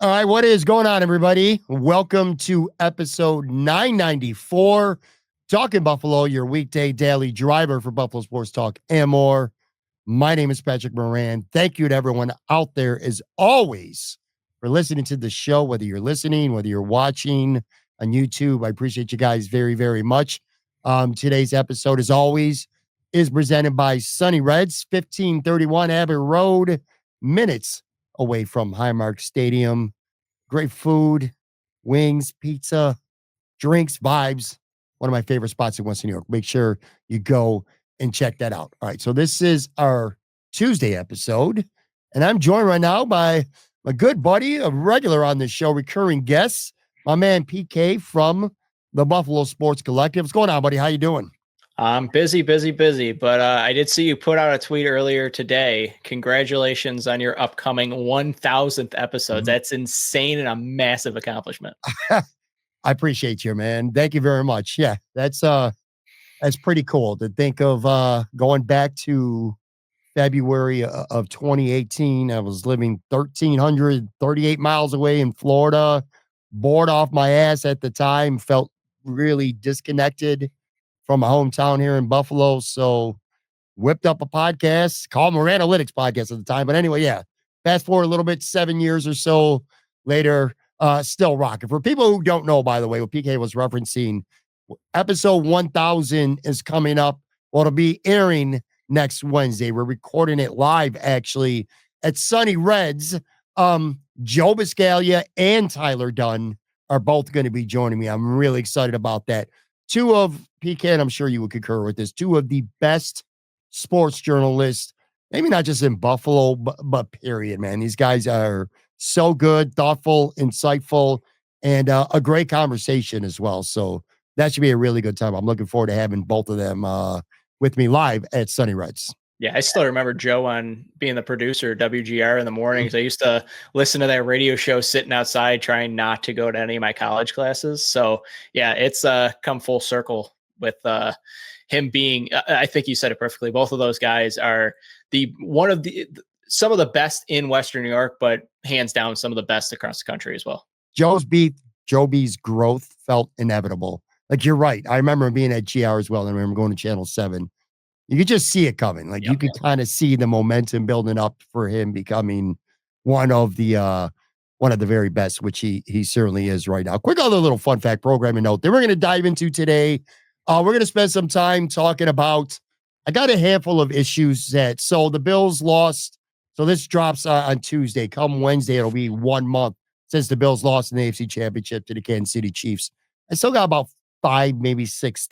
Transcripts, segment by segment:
All right, what is going on, everybody? Welcome to episode 994, Talking Buffalo, your weekday daily driver for Buffalo Sports Talk and more. My name is Patrick Moran. Thank you to everyone out there, as always, for listening to the show, whether you're listening, whether you're watching on YouTube. I appreciate you guys very, very much. Today's episode, as always, is presented by Sunny Reds, 1531 Abbott Road, minutes away from Highmark Stadium. Great food, wings, pizza, drinks, vibes. One of my favorite spots in Western New York. Make sure you go and check that out. All right, so this is our Tuesday episode, and I'm joined right now by my good buddy, a regular on this show, recurring guest, my man PK from the Buffalo Sports Collective. What's going on, buddy? How you doing? I'm busy, but I did see you put out a tweet earlier today. Congratulations on your upcoming 1,000th episode. Mhm. That's insane and a massive accomplishment. I appreciate you, man. Thank you very much. Yeah, that's pretty cool to think of going back to February of 2018. I was living 1,338 miles away in Florida, bored off my ass at the time, felt really disconnected from my hometown here in Buffalo. So whipped up a podcast called Moran Analytics Podcast at the time. But anyway, yeah, fast forward a little bit, 7 years or so later, still rocking. For people who don't know, by the way, what PK was referencing, episode 1000 is coming up. Well, it'll be airing next Wednesday. We're recording it live, actually, at Sunny Reds. Joe Biscaglia and Tyler Dunn are both going to be joining me. I'm really excited about that. Two of PK, and I'm sure you would concur with this, two of the best sports journalists, maybe not just in Buffalo, but period, man. These guys are so good, thoughtful, insightful, and a great conversation as well. So that should be a really good time. I'm looking forward to having both of them with me live at Sunny Reds. Yeah, I still remember Joe on being the producer of WGR in the mornings. I used to listen to that radio show sitting outside trying not to go to any of my college classes. So yeah, it's come full circle with him being, I think you said it perfectly. Both of those guys are some of the best in Western New York, but hands down some of the best across the country as well. Joe B's growth felt inevitable. Like, you're right. I remember being at GR as well. And I remember going to Channel 7. You could just see it coming. Like, you could kind of see the momentum building up for him becoming one of the very best, which he certainly is right now. Quick other little fun fact programming note that we're going to dive into today. We're going to spend some time talking about, I got a handful of issues so the Bills lost. So this drops on Tuesday. Come Wednesday, it'll be 1 month since the Bills lost in the AFC Championship to the Kansas City Chiefs. I still got about 5, maybe 6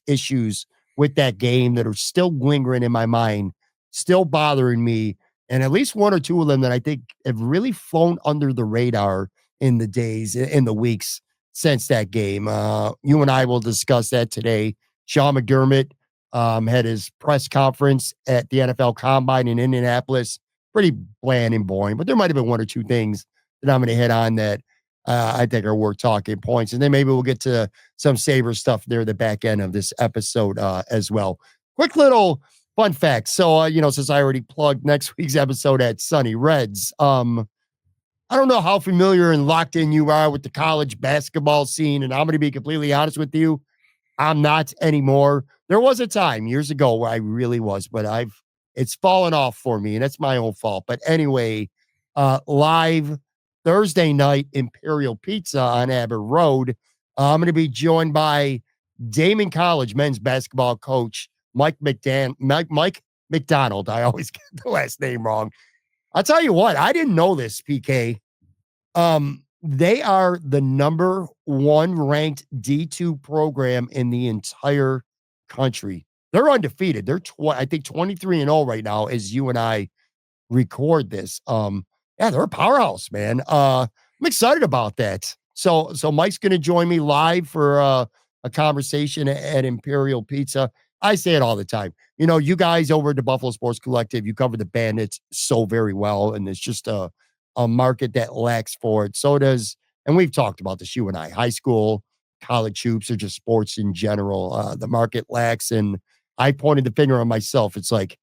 issues with that game that are still lingering in my mind, still bothering me. And at least 1 or 2 of them that I think have really flown under the radar in the weeks since that game. You and I will discuss that today. Sean McDermott had his press conference at the NFL Combine in Indianapolis. Pretty bland and boring, but there might have been 1 or 2 things that I'm going to hit on that I think are worth talking points. And then maybe we'll get to some Sabres stuff there at the back end of this episode as well. Quick little fun fact. So, since I already plugged next week's episode at Sunny Reds, I don't know how familiar and locked in you are with the college basketball scene. And I'm going to be completely honest with you, I'm not anymore. There was a time years ago where I really was, but it's fallen off for me, and that's my own fault. But anyway, live Thursday night, Imperial Pizza on Abbott Road. I'm going to be joined by Damon College men's basketball coach, Mike McDonald. I always get the last name wrong. I'll tell you what, I didn't know this, PK. They are the number 1 ranked D2 program in the entire country. They're undefeated. They're I think 23-0 right now as you and I record this. Yeah, they're a powerhouse, man. I'm excited about that. So Mike's going to join me live for a conversation at Imperial Pizza. I say it all the time. You guys over at the Buffalo Sports Collective, you cover the Bandits so very well, and it's just a market that lacks for it. So does, and we've talked about this, you and I, high school, college hoops, or just sports in general. The market lacks, and I pointed the finger on myself. It's like,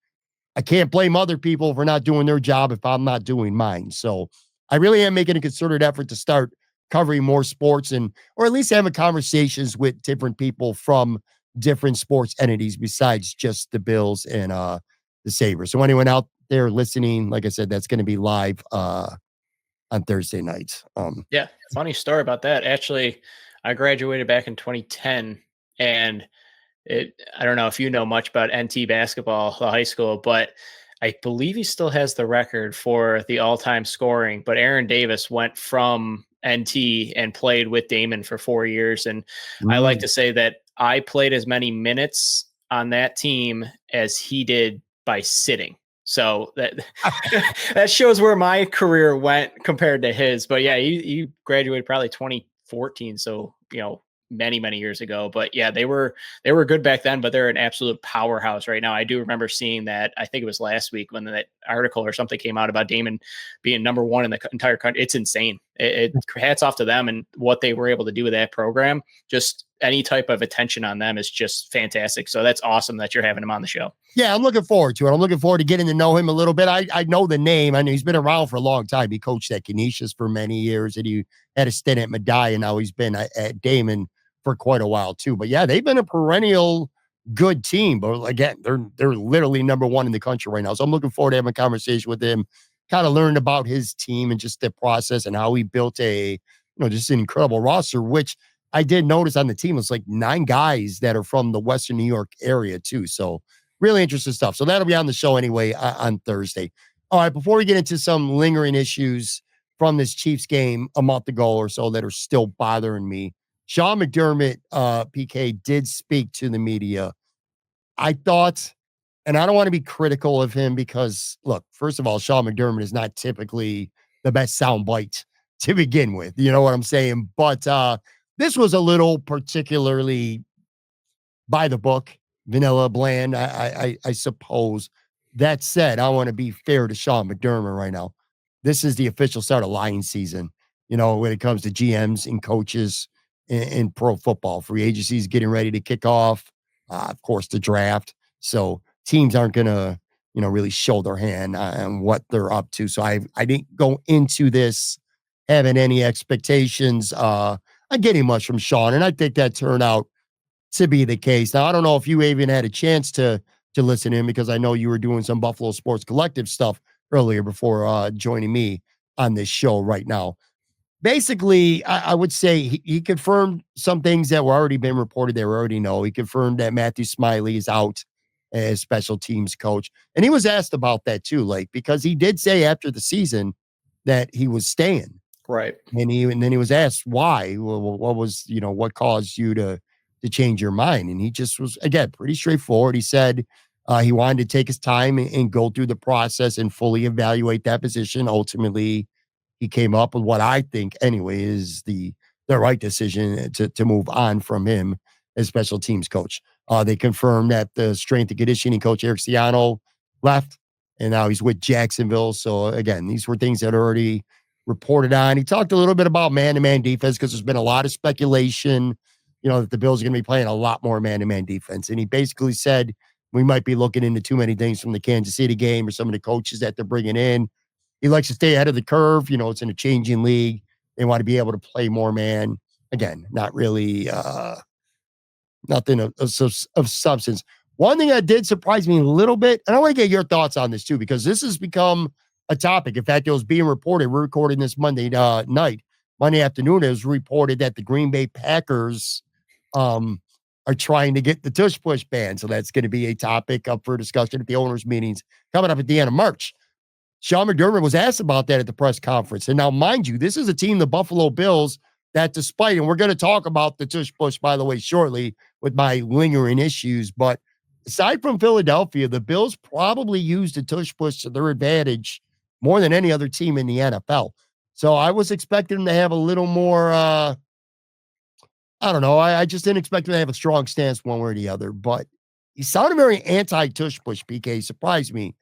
I can't blame other people for not doing their job if I'm not doing mine. So I really am making a concerted effort to start covering more sports or at least having conversations with different people from different sports entities besides just the Bills and the Sabres. So anyone out there listening, like I said, that's going to be live on Thursday night. Yeah, funny story about that. Actually, I graduated back in 2010, and I don't know if you know much about NT basketball, the high school, but I believe he still has the record for the all-time scoring. But Aaron Davis went from NT and played with Damon for 4 years. And I like to say that I played as many minutes on that team as he did by sitting. So that that shows where my career went compared to his. But yeah, he graduated probably 2014. So, many years ago. But yeah, they were good back then, but they're an absolute powerhouse right now. I do remember seeing that. I think it was last week when that article or something came out about Damon being number one in the entire country. It's insane. It hats off to them and what they were able to do with that program. Just any type of attention on them is just fantastic. So that's awesome that you're having him on the show. Yeah, I'm looking forward to it. I'm looking forward to getting to know him a little bit. I know the name. I know he's been around for a long time. He coached at Canisius for many years, and he had a stint at Medaille, and now he's been at Damon for quite a while too. But yeah, they've been a perennial good team. But again, they're literally number one in the country right now. So I'm looking forward to having a conversation with him, kind of learn about his team and just the process and how he built just an incredible roster, which I did notice on the team was like 9 guys that are from the Western New York area too. So really interesting stuff. So that'll be on the show anyway on Thursday. All right, before we get into some lingering issues from this Chiefs game a month ago or so that are still bothering me, Sean McDermott, PK, did speak to the media. I thought, and I don't want to be critical of him because, look, first of all, Sean McDermott is not typically the best soundbite to begin with. You know what I'm saying? But this was a little particularly by the book, vanilla, bland, I suppose. That said, I want to be fair to Sean McDermott right now. This is the official start of lying season, when it comes to GMs and coaches in pro football. Free agency is getting ready to kick off. Of course, the draft. So teams aren't going to, really show their hand on what they're up to. So I didn't go into this having any expectations on getting much from Sean. And I think that turned out to be the case. Now, I don't know if you even had a chance to listen in because I know you were doing some Buffalo Sports Collective stuff earlier before joining me on this show right now. Basically, I would say he confirmed some things that were already been reported that we already know. He confirmed that Matthew Smiley is out as special teams coach. And he was asked about that too, because he did say after the season that he was staying. Right. And then he was asked why. Well, what was, what caused you to change your mind? And he just was, again, pretty straightforward. He said he wanted to take his time and go through the process and fully evaluate that position. Ultimately, he came up with what I think, anyway, is the right decision to move on from him as special teams coach. They confirmed that the strength and conditioning coach, Eric Ciano, left, and now he's with Jacksonville. So, again, these were things that are already reported on. He talked a little bit about man-to-man defense because there's been a lot of speculation, that the Bills are going to be playing a lot more man-to-man defense. And he basically said we might be looking into too many things from the Kansas City game or some of the coaches that they're bringing in. He likes to stay ahead of the curve. It's in a changing league. They want to be able to play more man. Again, not really nothing of substance. One thing that did surprise me a little bit, and I want to get your thoughts on this too, because this has become a topic. In fact, it was being reported. We're recording this Monday afternoon. It was reported that the Green Bay Packers are trying to get the tush push ban. So that's going to be a topic up for discussion at the owners' meetings coming up at the end of March. Sean McDermott was asked about that at the press conference. And now, mind you, this is a team, the Buffalo Bills, that despite, and we're going to talk about the tush push, by the way, shortly with my lingering issues. But aside from Philadelphia, the Bills probably used the tush push to their advantage more than any other team in the NFL. So I was expecting them to have a little more, I don't know. I just didn't expect them to have a strong stance one way or the other. But he sounded very anti-tush push, PK. Surprised me.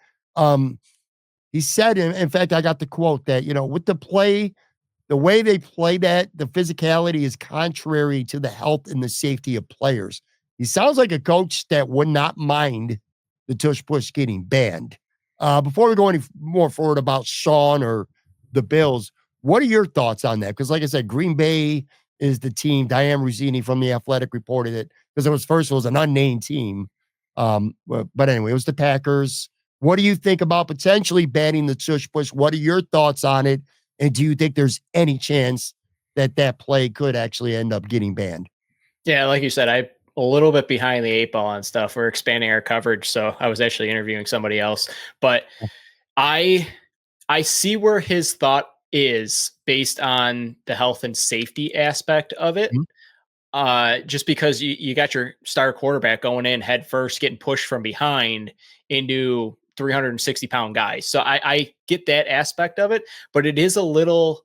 He said, in fact, I got the quote that, with the way they play that, the physicality is contrary to the health and the safety of players. He sounds like a coach that would not mind the tush push getting banned. Before we go any more forward about Sean or the Bills, What are your thoughts on that? Because, like I said, Green Bay is the team. Diane Ruzzini from The Athletic reported it because it was an unnamed team. But anyway, it was the Packers. What do you think about potentially banning the tush push? What are your thoughts on it? And do you think there's any chance that that play could actually end up getting banned? Yeah, like you said, I'm a little bit behind the eight ball on stuff. We're expanding our coverage, so I was actually interviewing somebody else. But I I see where his thought is based on the health and safety aspect of it. Mhm. Just because you got your star quarterback going in head first, getting pushed from behind into 360-pound guys. So I get that aspect of it, but it is a little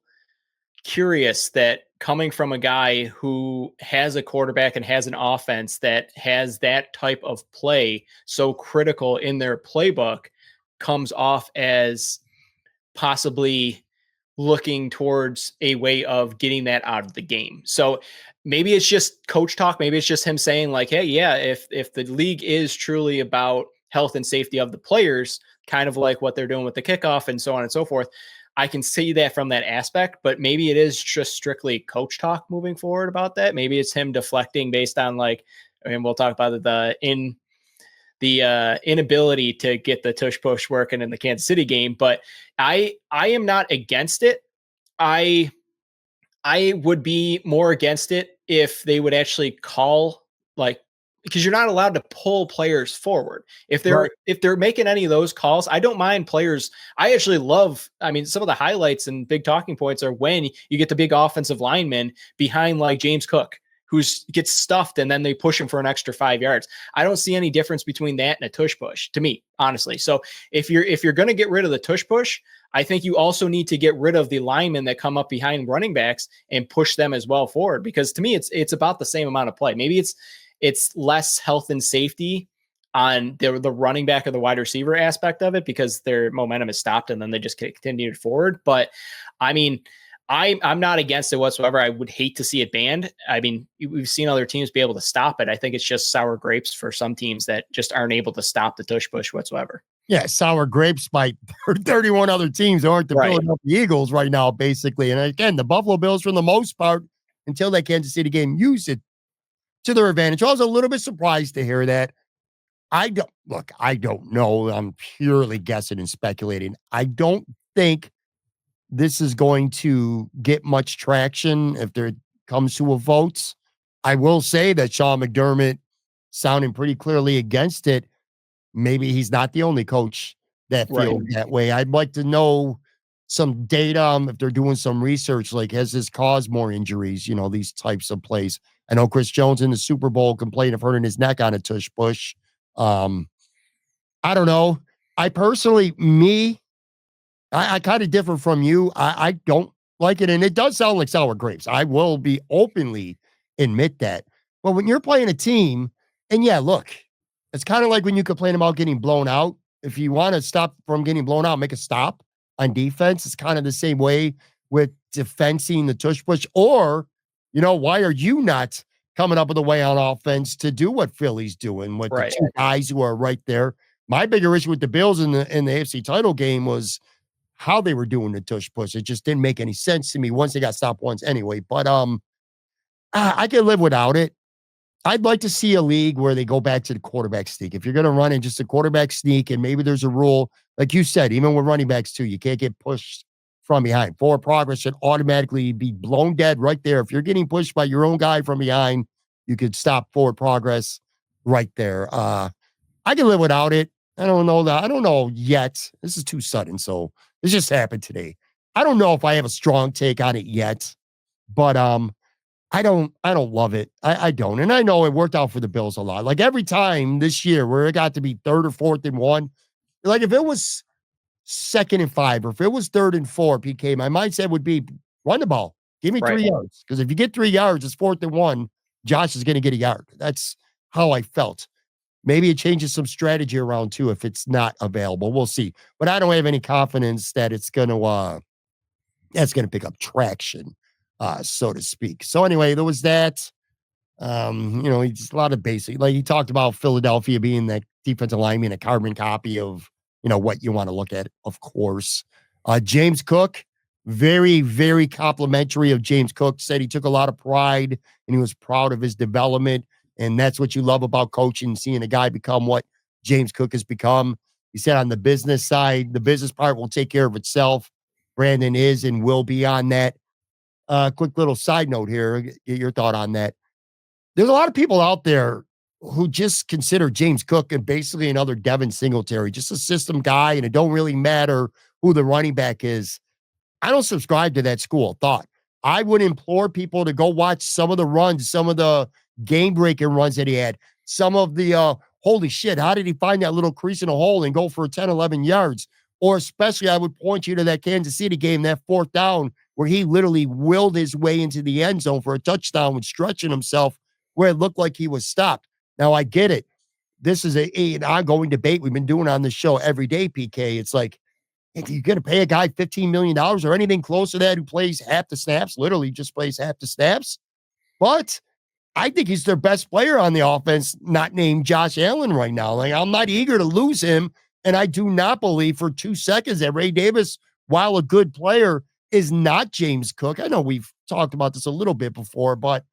curious that coming from a guy who has a quarterback and has an offense that has that type of play so critical in their playbook comes off as possibly looking towards a way of getting that out of the game. So maybe it's just coach talk. Maybe it's just him saying like, hey, yeah, if the league is truly about health and safety of the players, kind of like what they're doing with the kickoff and so on and so forth, I can see that from that aspect, but maybe it is just strictly coach talk moving forward about that. Maybe it's him deflecting based on like, and we'll talk about the inability to get the tush push working in the Kansas City game. But I am not against it. I I would be more against it if they would actually call like because you're not allowed to pull players forward. Right. If they're making any of those calls, I don't mind players. I actually love, I mean, some of the highlights and big talking points are when you get the big offensive lineman behind like James Cook, who's gets stuffed and then they push him for an extra 5 yards. I don't see any difference between that and a tush push to me, honestly. So if you're going to get rid of the tush push, I think you also need to get rid of the linemen that come up behind running backs and push them as well forward. Because to me, it's about the same amount of play. Maybe it's less health and safety on the running back or the wide receiver aspect of it because their momentum is stopped and then they just continue forward. But I mean, I'm not against it whatsoever. I would hate to see it banned. I mean, we've seen other teams be able to stop it. I think it's just sour grapes for some teams that just aren't able to stop the tush push whatsoever. Yeah, sour grapes by 31 other teams aren't the Right. Philadelphia Eagles right now, basically. And again, the Buffalo Bills, for the most part, until that Kansas City game, used it to their advantage. I was a little bit surprised to hear that. I don't know. I'm purely guessing and speculating. I don't think this is going to get much traction if there comes to a vote. I will say that Sean McDermott sounding pretty clearly against it. Maybe he's not the only coach that Right. feels that way. I'd like to know some data if they're doing some research, like has this caused more injuries, these types of plays. I know Chris Jones in the Super Bowl complained of hurting his neck on a tush push. Um, I don't know. I personally, I kind of differ from you. I don't like it. And it does sound like sour grapes. I will be openly admit that. But when you're playing a team, and yeah, look, it's kind of like when you complain about getting blown out. If you want to stop from getting blown out, make a stop on defense. It's kind of the same way with defensing the tush push. Or, why are you not coming up with a way on offense to do what Philly's doing with the Right. two guys who are right there? My bigger issue with the Bills in the AFC title game was how they were doing the tush push. It just didn't make any sense to me once they got stopped once anyway. But I can live without it. I'd like to see a league where they go back to the quarterback sneak. If you're going to run in just a quarterback sneak, and maybe there's a rule, like you said, even with running backs too, you can't get pushed from behind. Forward progress should automatically be blown dead right there. If you're getting pushed by your own guy from behind, you could stop forward progress right there. I can live without it. I don't know that. I don't know yet. This is too sudden. So this just happened today. I don't know if I have a strong take on it yet, but I don't love it. I don't. And I know it worked out for the Bills a lot. Like every time this year where it got to be 3rd or 4th and 1, like if it was 2nd and 5, or if it was 3rd and 4, PK, my mindset would be run the ball. Give me Right. 3 yards. Because if you get 3 yards, it's 4th and 1. Josh is going to get a yard. That's how I felt. Maybe it changes some strategy around too if it's not available. We'll see. But I don't have any confidence that it's gonna pick up traction, so to speak. So anyway, there was that. Just a lot of basic, like he talked about Philadelphia being that defensive lineman, a carbon copy of what you want to look at, of course. James Cook, very, very complimentary of James Cook, said he took a lot of pride and he was proud of his development. And that's what you love about coaching, seeing a guy become what James Cook has become. He said on the business side, the business part will take care of itself. Brandon is and will be on that. Quick little side note here, get your thought on that. There's a lot of people out there who just consider James Cook and basically another Devin Singletary, just a system guy, and it don't really matter who the running back is. I don't subscribe to that school of thought. I would implore people to go watch some of the runs, some of the game-breaking runs that he had, some of the holy shit, how did he find that little crease in a hole and go for 10, 11 yards? Or especially, I would point you to that Kansas City game, that fourth down, where he literally willed his way into the end zone for a touchdown with stretching himself where it looked like he was stopped. Now, I get it. This is an ongoing debate we've been doing on this show every day, PK. It's like, if you're going to pay a guy $15 million or anything close to that who plays half the snaps, literally just plays half the snaps. But I think he's their best player on the offense, not named Josh Allen right now. Like, I'm not eager to lose him. And I do not believe for 2 seconds that Ray Davis, while a good player, is not James Cook. I know we've talked about this a little bit before, but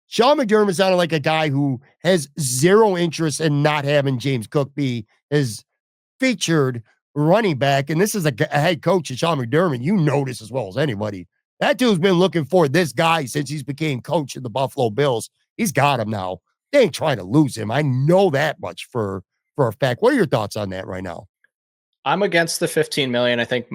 Sean McDermott sounded like a guy who has zero interest in not having James Cook be his featured running back. And this is a head coach of Sean McDermott. You know this as well as anybody. That dude's been looking for this guy since he's became coach of the Buffalo Bills. He's got him now. They ain't trying to lose him. I know that much for a fact. What are your thoughts on that right now? I'm against the 15 million. I think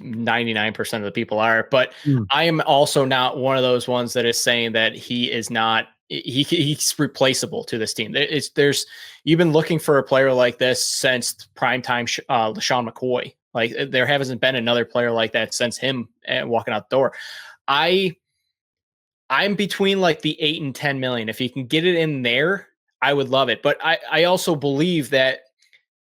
99% of the people are, but I am also not one of those ones that is saying that he is not, he's replaceable to this team. You've been looking for a player like this since primetime LaShawn McCoy. Like, there hasn't been another player like that since him walking out the door. I'm between like the 8 and 10 million. If you can get it in there, I would love it. But I also believe that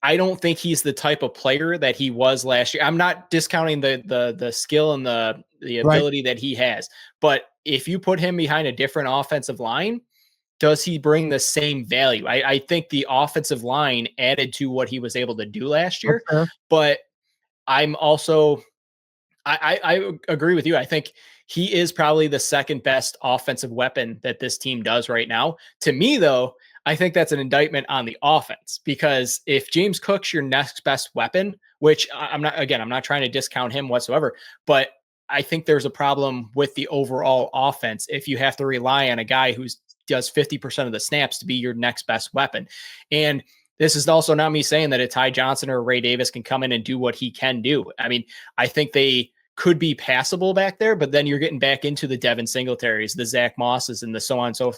I don't think he's the type of player that he was last year. I'm not discounting the skill and the ability that he has, but if you put him behind a different offensive line, does he bring the same value? I think the offensive line added to what he was able to do last year, but I'm also I agree with you. I think he is probably the second best offensive weapon that this team does right now. To me, though, I think that's an indictment on the offense, because if James Cook's your next best weapon, which I'm not trying to discount him whatsoever, but I think there's a problem with the overall offense if you have to rely on a guy who does 50% of the snaps to be your next best weapon. And this is also not me saying that a Ty Johnson or Ray Davis can come in and do what he can do. I mean, I think they could be passable back there, but then you're getting back into the Devin Singletaries, the Zach Mosses, and the so on and so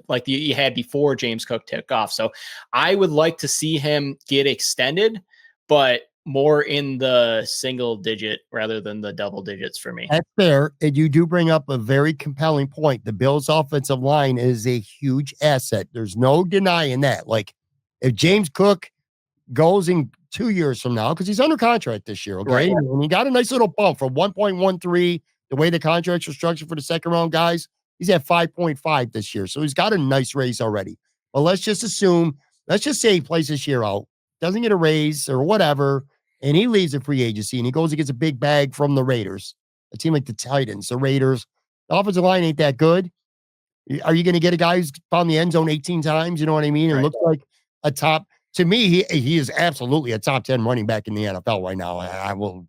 like you had before James Cook took off. So I would like to see him get extended, but more in the single digit rather than the double digits for me. That's fair. And you do bring up a very compelling point. The Bills' offensive line is a huge asset. There's no denying that. Like, if James Cook goes in 2 years from now, because he's under contract this year, okay? Right. And he got a nice little bump from 1.13, the way the contracts are structured for the second round guys. He's at 5.5 this year. So he's got a nice raise already. But let's just say he plays this year out, doesn't get a raise or whatever, and he leaves the free agency and he goes and gets a big bag from the Raiders, a team like the Titans, the Raiders. The offensive line ain't that good. Are you going to get a guy who's found the end zone 18 times? You know what I mean? It looks like a top. To me, he is absolutely a top 10 running back in the NFL right now. I will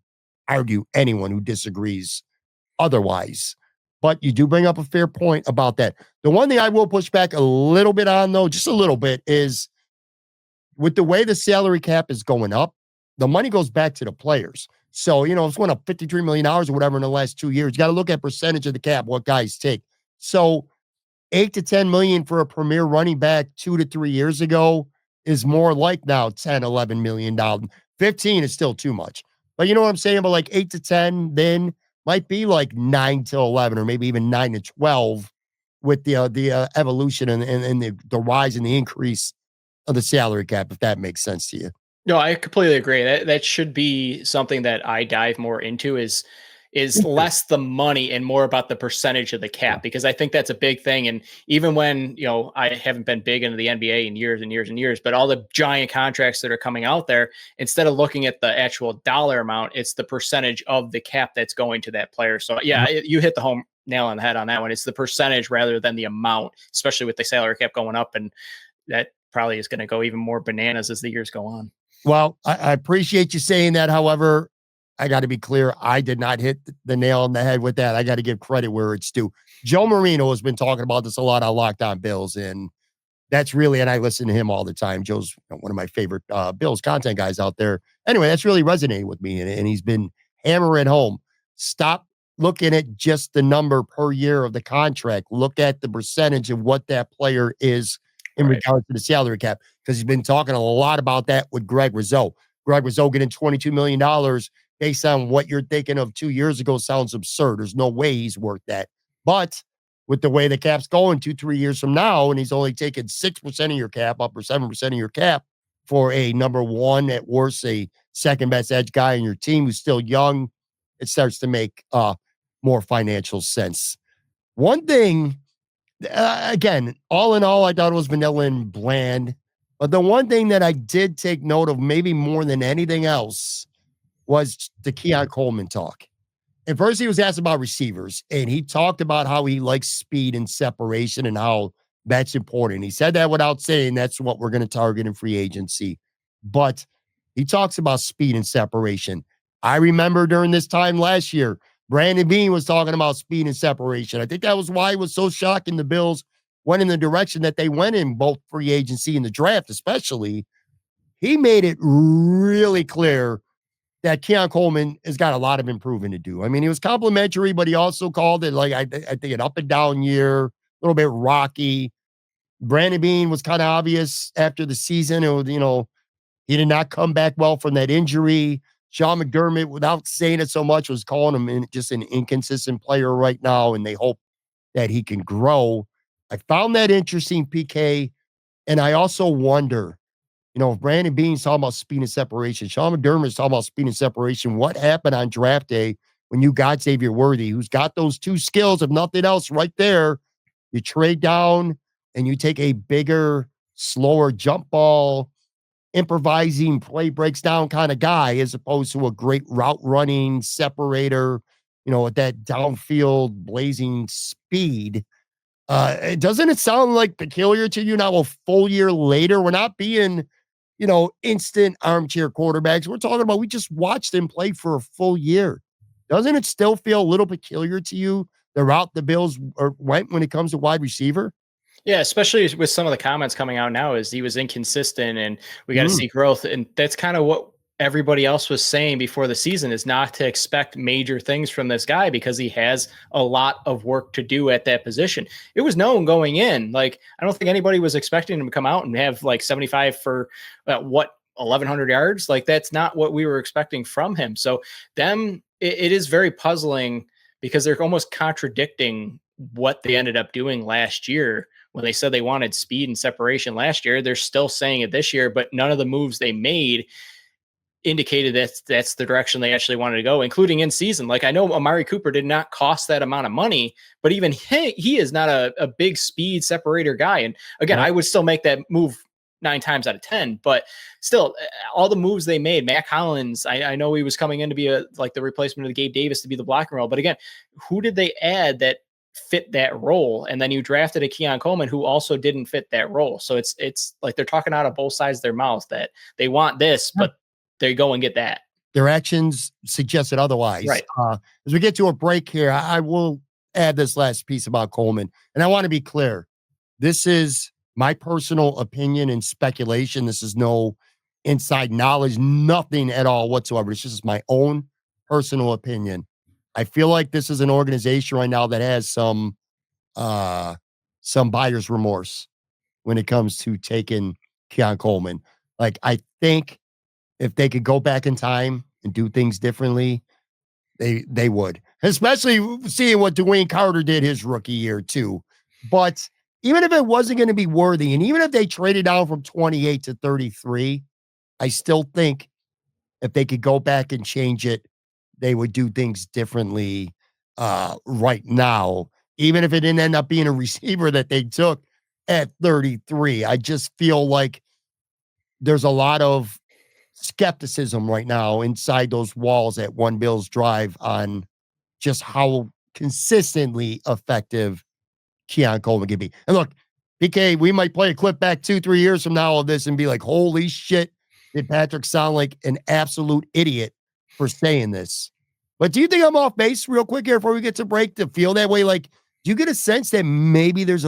argue anyone who disagrees otherwise. But you do bring up a fair point about that. The one thing I will push back a little bit on, though, just a little bit, is with the way the salary cap is going up, the money goes back to the players. So, it's went up $53 million or whatever in the last 2 years. You got to look at percentage of the cap, what guys take. So 8 to 10 million for a premier running back 2 to 3 years ago is more like now 10, $11 million. 15 is still too much. But you know what I'm saying? But like 8 to 10 then might be like 9 to 11 or maybe even 9 to 12 with the evolution and the rise and the increase of the salary cap, if that makes sense to you. No, I completely agree. That should be something that I dive more into is, is less the money and more about the percentage of the cap, because I think that's a big thing. And even when, I haven't been big into the NBA in years and years and years, but all the giant contracts that are coming out there, instead of looking at the actual dollar amount, it's the percentage of the cap that's going to that player. So yeah, you hit the home nail on the head on that one. It's the percentage rather than the amount, especially with the salary cap going up. And that probably is going to go even more bananas as the years go on. Well, I appreciate you saying that. However, I got to be clear. I did not hit the nail on the head with that. I got to give credit where it's due. Joe Marino has been talking about this a lot on Locked On Bills, and that's really, and I listen to him all the time. Joe's one of my favorite Bills content guys out there. Anyway, that's really resonating with me, and he's been hammering home. Stop looking at just the number per year of the contract. Look at the percentage of what that player is in regards to the salary cap, because he's been talking a lot about that with Greg Rousseau. Greg Rousseau getting $22 million based on what you're thinking of 2 years ago sounds absurd. There's no way he's worth that. But with the way the cap's going 2-3 years from now, and he's only taking 6% of your cap up or 7% of your cap for a number one, at worst, a second best edge guy in your team who's still young, it starts to make more financial sense. One thing, again, all in all, I thought it was vanilla and bland. But the one thing that I did take note of, maybe more than anything else, was the Keon Coleman talk. And first, he was asked about receivers, and he talked about how he likes speed and separation and how that's important. He said that without saying that's what we're going to target in free agency. But he talks about speed and separation. I remember during this time last year, Brandon Beane was talking about speed and separation. I think that was why it was so shocking the Bills went in the direction that they went in, both free agency and the draft especially. He made it really clear that Keon Coleman has got a lot of improving to do. I mean, he was complimentary, but he also called it, like, I think an up and down year, a little bit rocky. Brandon Beane was kind of obvious after the season. It was, he did not come back well from that injury. Sean McDermott, without saying it so much, was calling him just an inconsistent player right now, and they hope that he can grow. I found that interesting, PK, and I also wonder, if Brandon Beane's talking about speed and separation, Sean McDermott's talking about speed and separation, what happened on draft day when you got Xavier Worthy, who's got those two skills, if nothing else, right there? You trade down and you take a bigger, slower jump ball, improvising, play breaks down kind of guy, as opposed to a great route running separator, with that downfield blazing speed. Doesn't it sound like peculiar to you now, a full year later? We're not being, instant armchair quarterbacks. We're talking about, we just watched him play for a full year. Doesn't it still feel a little peculiar to you, the route the Bills went when it comes to wide receiver? Yeah, especially with some of the comments coming out now, is he was inconsistent and we got to see growth. And that's kind of what everybody else was saying before the season, is not to expect major things from this guy because he has a lot of work to do at that position. It was known going in. Like, I don't think anybody was expecting him to come out and have like 75 for 1,100 yards. Like, that's not what we were expecting from him. So it is very puzzling because they're almost contradicting what they ended up doing last year. When they said they wanted speed and separation last year, they're still saying it this year, but none of the moves they made indicated that that's the direction they actually wanted to go, including in season. Like, I know Amari Cooper did not cost that amount of money, but even he is not a big speed separator guy. And again, I would still make that move 9 times out of 10, but still, all the moves they made, Mac Hollins, I know he was coming in to be the replacement of Gabe Davis to be the blocking role, but again, who did they add that fit that role? And then you drafted a Keon Coleman who also didn't fit that role. So it's like they're talking out of both sides of their mouth that they want this, but they go and get that. Their actions suggested otherwise. Right. As we get to a break here, I will add this last piece about Coleman. And I want to be clear. This is my personal opinion and speculation. This is no inside knowledge, nothing at all whatsoever. It's just my own personal opinion. I feel like this is an organization right now that has some buyer's remorse when it comes to taking Keon Coleman. Like, I think if they could go back in time and do things differently, they would. Especially seeing what Dwayne Carter did his rookie year too. But even if it wasn't going to be worthy, and even if they traded down from 28 to 33, I still think if they could go back and change it, they would do things differently right now, even if it didn't end up being a receiver that they took at 33. I just feel like there's a lot of skepticism right now inside those walls at One Bills Drive on just how consistently effective Keon Coleman can be. And look, PK, we might play a clip back 2-3 years from now of this and be like, holy shit, did Patrick sound like an absolute idiot for saying this? But do you think I'm off base real quick here before we get to break to feel that way? Like, do you get a sense that maybe there's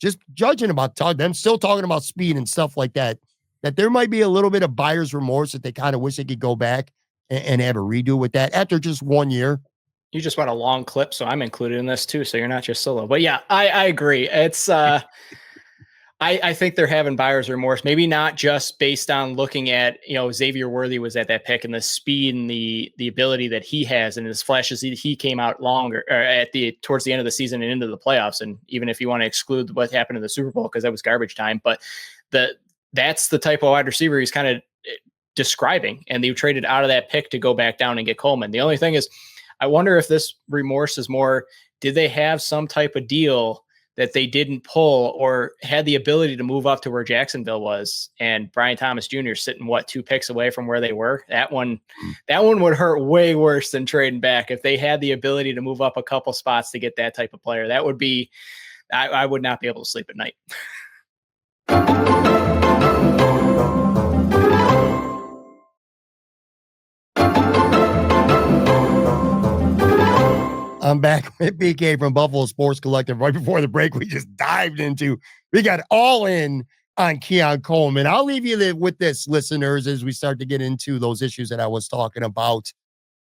just judging about them still talking about speed and stuff like that, that there might be a little bit of buyer's remorse that they kind of wish they could go back and have a redo with that after just 1 year? You just want a long clip, so I'm included in this too. So you're not just solo. But yeah, I agree. It's I think they're having buyer's remorse. Maybe not just based on looking at, Xavier Worthy was at that pick and the speed and the ability that he has and his flashes. He came out longer or towards the end of the season and into the playoffs. And even if you want to exclude what happened in the Super Bowl because that was garbage time, but that's the type of wide receiver he's kind of describing. And they traded out of that pick to go back down and get Coleman. The only thing is, I wonder if this remorse is more, did they have some type of deal that they didn't pull or had the ability to move up to where Jacksonville was, and Brian Thomas Jr. sitting 2 picks away from where they were? That one would hurt way worse than trading back. If they had the ability to move up a couple spots to get that type of player, that would be, I would not be able to sleep at night. I'm back with BK from Buffalo Sports Collective. Right before the break, we just dived into, we got all in on Keon Coleman. I'll leave you with this, listeners, as we start to get into those issues that I was talking about.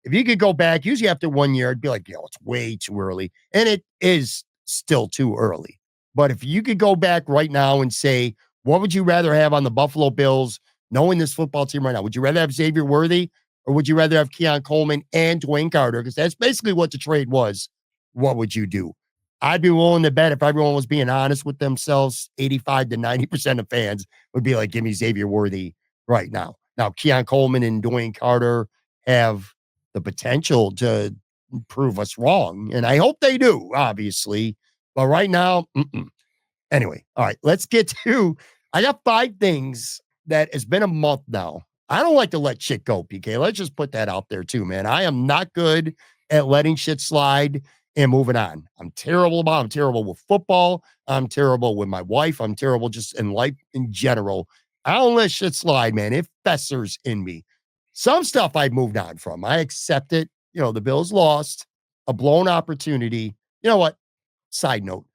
If you could go back, usually after 1 year, I'd be like, it's way too early. And it is still too early. But if you could go back right now and say, what would you rather have on the Buffalo Bills, knowing this football team right now? Would you rather have Xavier Worthy, or would you rather have Keon Coleman and Dwayne Carter? Because that's basically what the trade was. What would you do? I'd be willing to bet, if everyone was being honest with themselves, 85 to 90% of fans would be like, give me Xavier Worthy right now. Now, Keon Coleman and Dwayne Carter have the potential to prove us wrong, and I hope they do, obviously. But right now, Anyway, all right, let's get to, I got 5 things that it's been a month now. I don't like to let shit go, PK. Let's just put that out there too, man. I am not good at letting shit slide and moving on. I'm terrible with football. I'm terrible with my wife. I'm terrible just in life in general. I don't let shit slide, man. It festers in me. Some stuff I've moved on from. I accept it. The Bills lost a blown opportunity. You know what? Side note.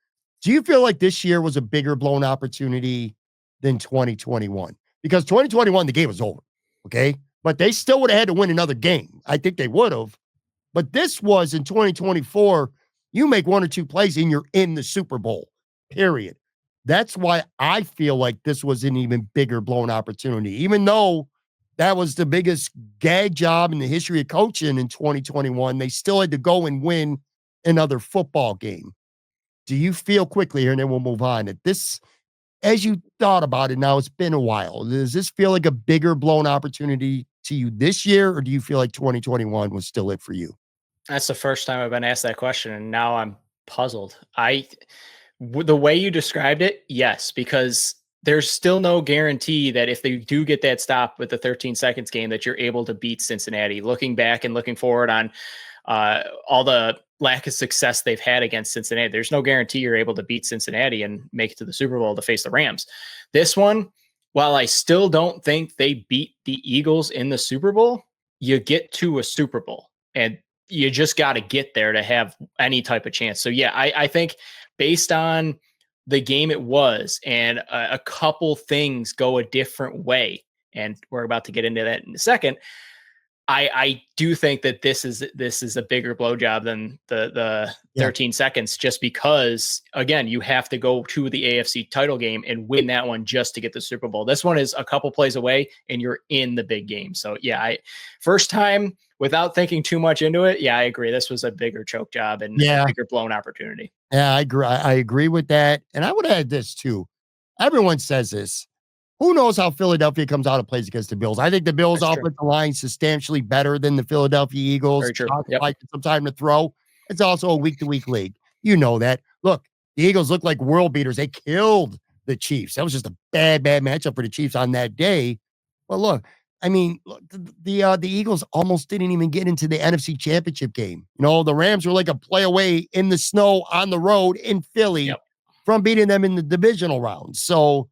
Do you feel like this year was a bigger blown opportunity than 2021? Because 2021, the game was over, okay? But they still would have had to win another game. I think they would have. But this was in 2024, you make 1 or 2 plays and you're in the Super Bowl, period. That's why I feel like this was an even bigger blown opportunity, even though that was the biggest gag job in the history of coaching in 2021. They still had to go and win another football game. Do you feel, quickly here, and then we'll move on, that this, as you thought about it now, it's been a while, does this feel like a bigger blown opportunity to you this year, or do you feel like 2021 was still it for you? That's the first time I've been asked that question, and now I'm puzzled. The way you described it, yes, because there's still no guarantee that if they do get that stop with the 13 seconds game, that you're able to beat Cincinnati. Looking back and looking forward on all the lack of success they've had against Cincinnati, there's no guarantee you're able to beat Cincinnati and make it to the Super Bowl to face the Rams. This one, while I still don't think they beat the Eagles in the Super Bowl, you get to a Super Bowl and you just got to get there to have any type of chance. So yeah, I think based on the game it was, and a couple things go a different way, and we're about to get into that in a second, I do think that this is a bigger blowjob than the 13 seconds, just because, again, you have to go to the AFC title game and win that one just to get the Super Bowl. This one is a couple plays away and you're in the big game. So yeah, first time without thinking too much into it. Yeah, I agree. This was a bigger choke job and a bigger blown opportunity. Yeah, I agree with that. And I would add this too. Everyone says this. Who knows how Philadelphia comes out and plays against the Bills? I think the Bills' offensive line is substantially better than the Philadelphia Eagles. Very true. Josh Yep. likes some time to throw. It's also a week-to-week league. You know that. Look, the Eagles look like world beaters. They killed the Chiefs. That was just a bad matchup for the Chiefs on that day. But look, I mean, the Eagles almost didn't even get into the NFC Championship game. You know, the Rams were like a play away in the snow on the road in Philly from beating them in the divisional round. So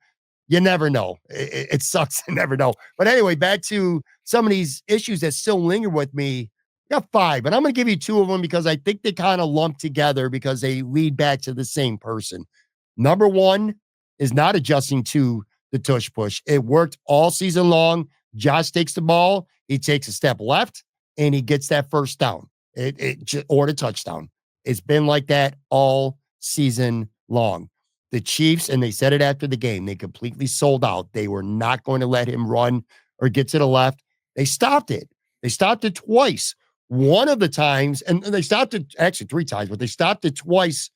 you never know. It sucks to never know. But anyway, back to some of these issues that still linger with me. I got 5, and I'm going to give you 2 of them because I think they kind of lump together because they lead back to the same person. Number 1 is not adjusting to the tush push. It worked all season long. Josh takes the ball, he takes a step left, and he gets that first down or the touchdown. It's been like that all season long. The Chiefs, and they said it after the game, they completely sold out. They were not going to let him run or get to the left. They stopped it. They stopped it twice. One of the times, and they stopped it actually 3 times, but they stopped it twice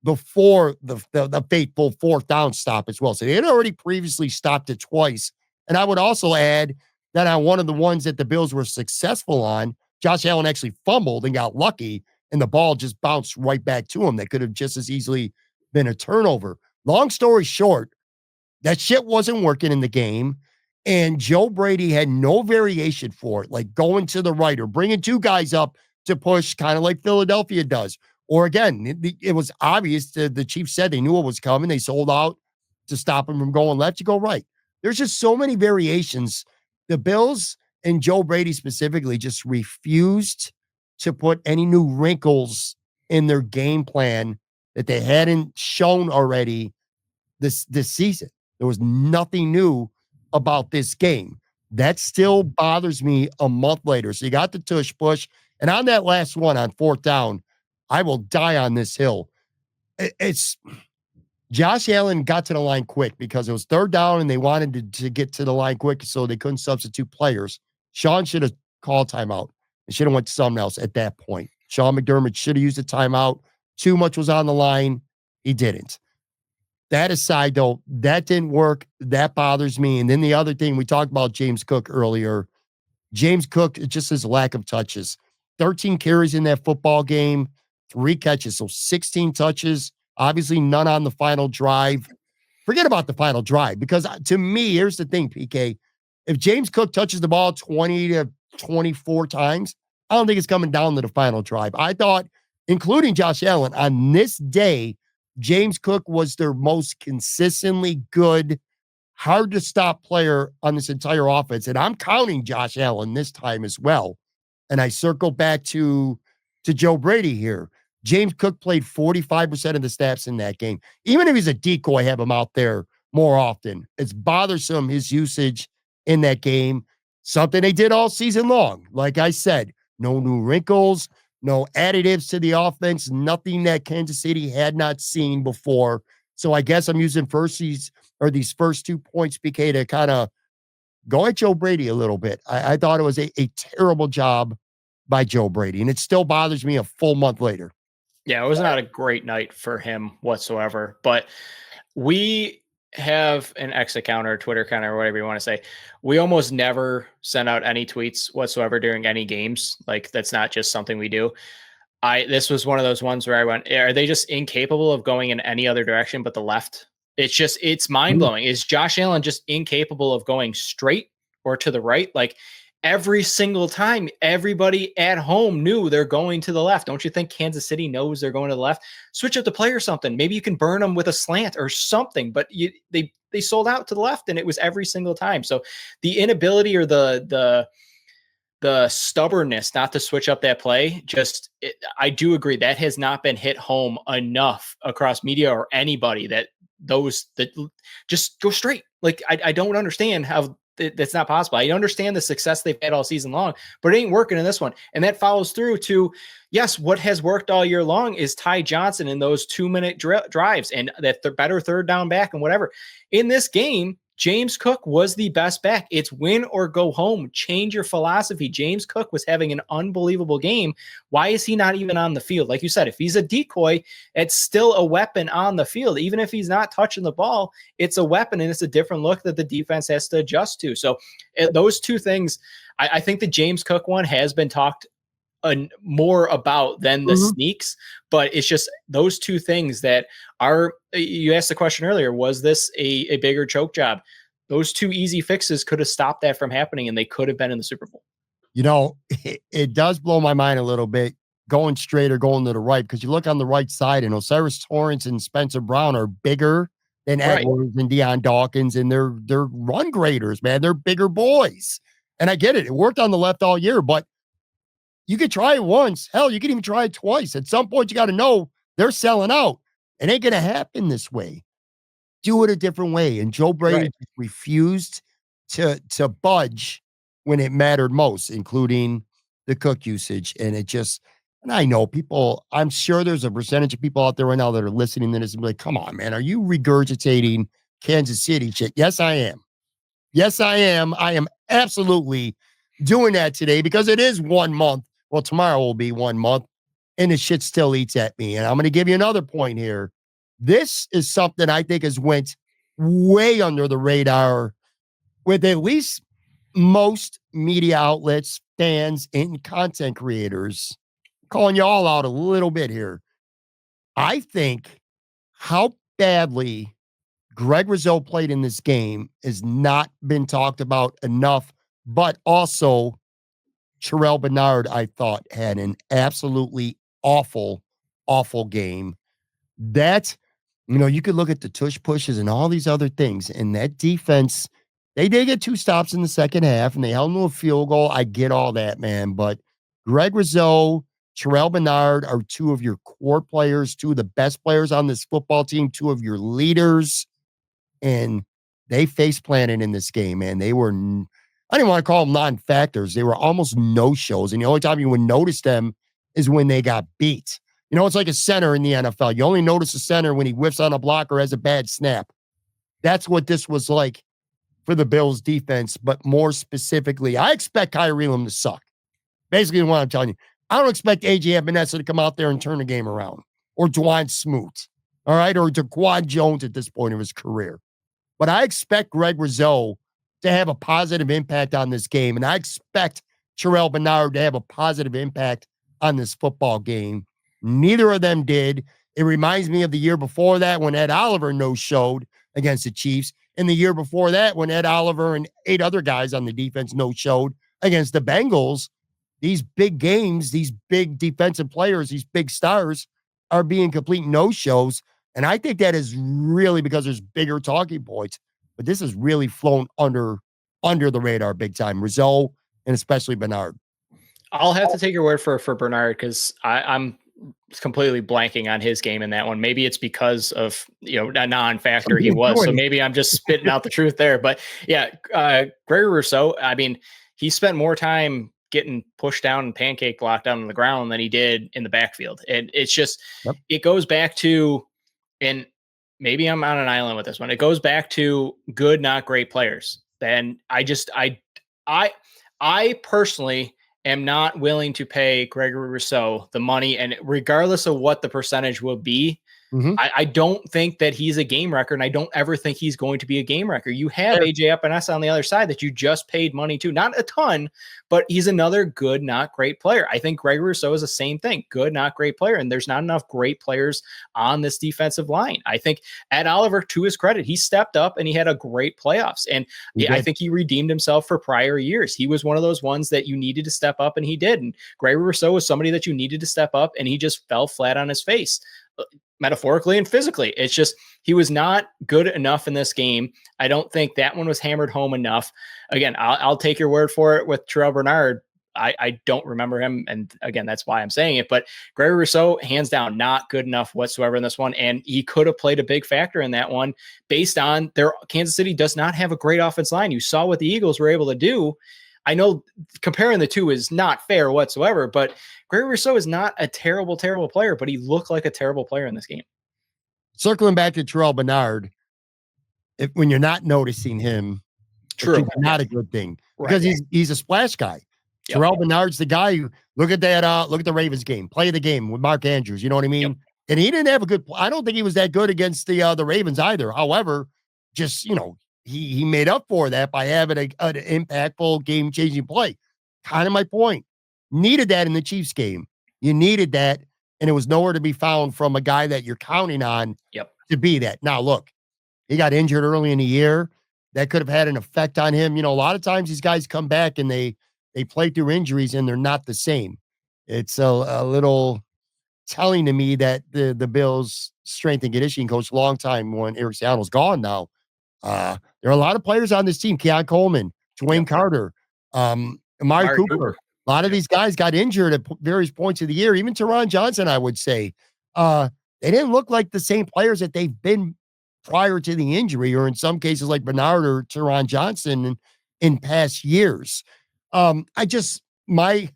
before the fateful 4th down stop as well. So they had already previously stopped it twice. And I would also add that on one of the ones that the Bills were successful on, Josh Allen actually fumbled and got lucky, and the ball just bounced right back to him. That could have just as easily been a turnover. Long story short, that shit wasn't working in the game, and Joe Brady had no variation for it, like going to the right or bringing 2 guys up to push, kind of like Philadelphia does. Or again, it was obvious that the Chiefs said they knew it was coming. They sold out to stop him from going left. You go right. There's just so many variations. The Bills and Joe Brady specifically just refused to put any new wrinkles in their game plan that they hadn't shown already this season. There was nothing new about this game. That still bothers me a month later. So you got the tush push. And on that last one on 4th down, I will die on this hill. It's Josh Allen got to the line quick because it was 3rd down and they wanted to get to the line quick so they couldn't substitute players. Sean should have called timeout. It should have went to something else at that point. Sean McDermott should have used a timeout. Too much was on the line. He didn't. That aside, though, that didn't work. That bothers me. And then the other thing, we talked about James Cook earlier. James Cook, just his lack of touches. 13 carries in that football game, 3 catches, so 16 touches. Obviously, none on the final drive. Forget about the final drive, because to me, here's the thing, PK. If James Cook touches the ball 20 to 24 times, I don't think it's coming down to the final drive. I thought, including Josh Allen, on this day, James Cook was their most consistently good, hard to stop player on this entire offense. And I'm counting Josh Allen this time as well. And I circle back to Joe Brady here. James Cook played 45% of the snaps in that game. Even if he's a decoy, have him out there more often. It's bothersome, his usage in that game. Something they did all season long. Like I said, no new wrinkles, no additives to the offense, nothing that Kansas City had not seen before. So I guess I'm using these first 2 points, PK, to kind of go at Joe Brady a little bit. I thought it was a terrible job by Joe Brady, and it still bothers me a full month later. Yeah, it was not a great night for him whatsoever. But we have an X account or Twitter account or whatever you want to say. We almost never send out any tweets whatsoever during any games. Like, that's not just something we do. This was one of those ones where I went, are they just incapable of going in any other direction but the left? It's mind blowing. Is Josh Allen just incapable of going straight or to the right? Like, every single time, everybody at home knew they're going to the left. Don't you think Kansas City knows they're going to the left? Switch up the play or something. Maybe you can burn them with a slant or something, but they sold out to the left, and it was every single time. So the inability or the stubbornness not to switch up that play, I do agree that has not been hit home enough across media or anybody that just go straight. Like, I don't understand how that's not possible. I understand the success they've had all season long, but it ain't working in this one. And that follows through to, yes, what has worked all year long is Ty Johnson in those 2-minute drives and that better 3rd down back and whatever. In this game, James Cook was the best back. It's win or go home. Change your philosophy. James Cook was having an unbelievable game. Why is he not even on the field? Like you said, if he's a decoy, it's still a weapon on the field. Even if he's not touching the ball, it's a weapon, and it's a different look that the defense has to adjust to. So those two things, I think the James Cook one has been talked more about than the sneaks, but it's just those two things that are, you asked the question earlier, was this a bigger choke job? Those two easy fixes could have stopped that from happening, and they could have been in the Super Bowl. It does blow my mind a little bit going straight or going to the right, because you look on the right side and Osiris Torrance and Spencer Brown are bigger than Edwards and Deion Dawkins, and they're run graders, man. They're bigger boys. And I get it. It worked on the left all year, but you could try it once. Hell, you could even try it twice. At some point, you got to know they're selling out. It ain't going to happen this way. Do it a different way. And Joe Brady refused to budge when it mattered most, including the Cook usage. And I know people, I'm sure there's a percentage of people out there right now that are listening to this and be like, come on, man, are you regurgitating Kansas City shit? Yes, I am. Yes, I am. I am absolutely doing that today because it is 1 month. Well, tomorrow will be 1 month, and the shit still eats at me. And I'm going to give you another point here. This is something I think has went way under the radar with at least most media outlets, fans, and content creators. Calling you all out a little bit here. I think how badly Greg Rousseau played in this game has not been talked about enough, but also Terrel Bernard, I thought, had an absolutely awful, awful game. That, you could look at the tush pushes and all these other things, and that defense, they did get 2 stops in the second half, and they held them to a field goal. I get all that, man, but Greg Rousseau, Terrel Bernard are 2 of your core players, 2 of the best players on this football team, 2 of your leaders, and they face planted in this game, man. They were, I didn't want to call them non-factors. They were almost no-shows, and the only time you would notice them is when they got beat. It's like a center in the NFL. You only notice a center when he whiffs on a block or has a bad snap. That's what this was like for the Bills defense, but more specifically, I expect Kyrie Elam to suck. Basically what I'm telling you. I don't expect A.J. Epinesa to come out there and turn the game around, or Dwan Smoot, all right, or Daquan Jones at this point of his career. But I expect Greg Rousseau to have a positive impact on this game, and I expect Terrel Bernard to have a positive impact on this football game. Neither of them did. It reminds me of the year before that when Ed Oliver no-showed against the Chiefs, and the year before that when Ed Oliver and 8 other guys on the defense no-showed against the Bengals. These big games, these big defensive players, these big stars are being complete no-shows. And I think that is really because there's bigger talking points. But this has really flown under the radar big time. Rousseau and especially Bernard. I'll have to take your word for Bernard, because I'm completely blanking on his game in that one. Maybe it's because of a non-factor he was. So maybe I'm just spitting out the truth there. But yeah, Greg Rousseau, I mean, he spent more time getting pushed down and pancake blocked down on the ground than he did in the backfield. And it's just, it goes back to, and maybe I'm on an island with this one. It goes back to good, not great players. And I personally am not willing to pay Gregory Rousseau the money, and regardless of what the percentage will be, I don't think that he's a game wrecker, and I don't ever think he's going to be a game wrecker. You have AJ Epinesa on the other side that you just paid money to, not a ton, but he's another good, not great player. I think Gregory Rousseau is the same thing, good, not great player, and there's not enough great players on this defensive line. I think Ed Oliver, to his credit, he stepped up and he had a great playoffs, and I think he redeemed himself for prior years. He was one of those ones that you needed to step up, and he did. And Gregory Rousseau was somebody that you needed to step up, and he just fell flat on his face, metaphorically and physically. It's just, he was not good enough in this game. I don't think that one was hammered home enough. Again, I'll take your word for it with Terrel Bernard. I don't remember him. And again, that's why I'm saying it, but Gregory Rousseau, hands down, not good enough whatsoever in this one. And he could have played a big factor in that one based on Kansas City does not have a great offense line. You saw what the Eagles were able to do. I know comparing the two is not fair whatsoever, but Greg Rousseau is not a terrible, terrible player, but he looked like a terrible player in this game. Circling back to Terrel Bernard, when you're not noticing him, True. it's not a good thing because Right. he's a splash guy. Yep. Terrel Bernard's the guy who look at the Ravens game, play the game with Mark Andrews. You know what I mean? Yep. And he didn't have a good. I don't think he was that good against the Ravens either. However, just he made up for that by having an impactful game changing play. Kind of my point. Needed that in the Chiefs game. You needed that, and it was nowhere to be found from a guy that you're counting on to be that. Now look, he got injured early in the year. That could have had an effect on him. A lot of times these guys come back and they play through injuries and they're not the same. It's a little telling to me that the Bills strength and conditioning coach, long time when Eric Seattle's gone now. There are a lot of players on this team: Keon Coleman, Dwayne Carter, Amari Cooper. A lot of these guys got injured at various points of the year. Even Teron Johnson, I would say, they didn't look like the same players that they've been prior to the injury, or in some cases like Bernard or Teron Johnson in past years. My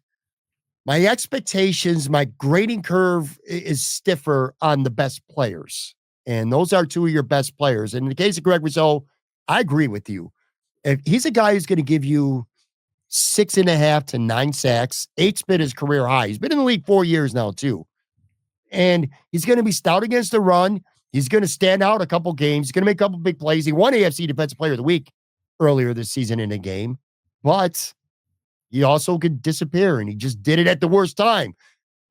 expectations, my grading curve is stiffer on the best players. And those are two of your best players. And in the case of Greg Rousseau, I agree with you. If he's a guy who's going to give you 6.5 to 9 sacks, 8's been his career high. He's been in the league 4 years now, too. And he's going to be stout against the run. He's going to stand out a couple games. He's going to make a couple big plays. He won AFC Defensive Player of the Week earlier this season in a game, but he also could disappear, and he just did it at the worst time.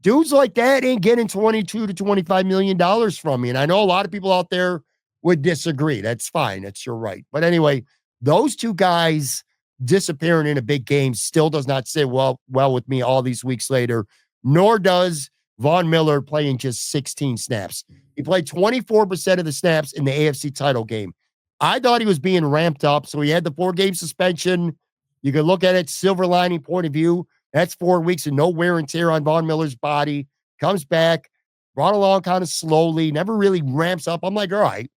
Dudes like that ain't getting $22 to $25 million from me. And I know a lot of people out there would disagree. That's fine. That's your right. But anyway, those two guys disappearing in a big game still does not sit well with me all these weeks later, nor does Von Miller playing just 16 snaps. He played 24% of the snaps in the AFC title game. I thought he was being ramped up, so he had the 4-game suspension. You can look at it silver lining point of view. That's 4 weeks of no wear and tear on Von Miller's body. Comes back, brought along kind of slowly, never really ramps up. I'm like, all right,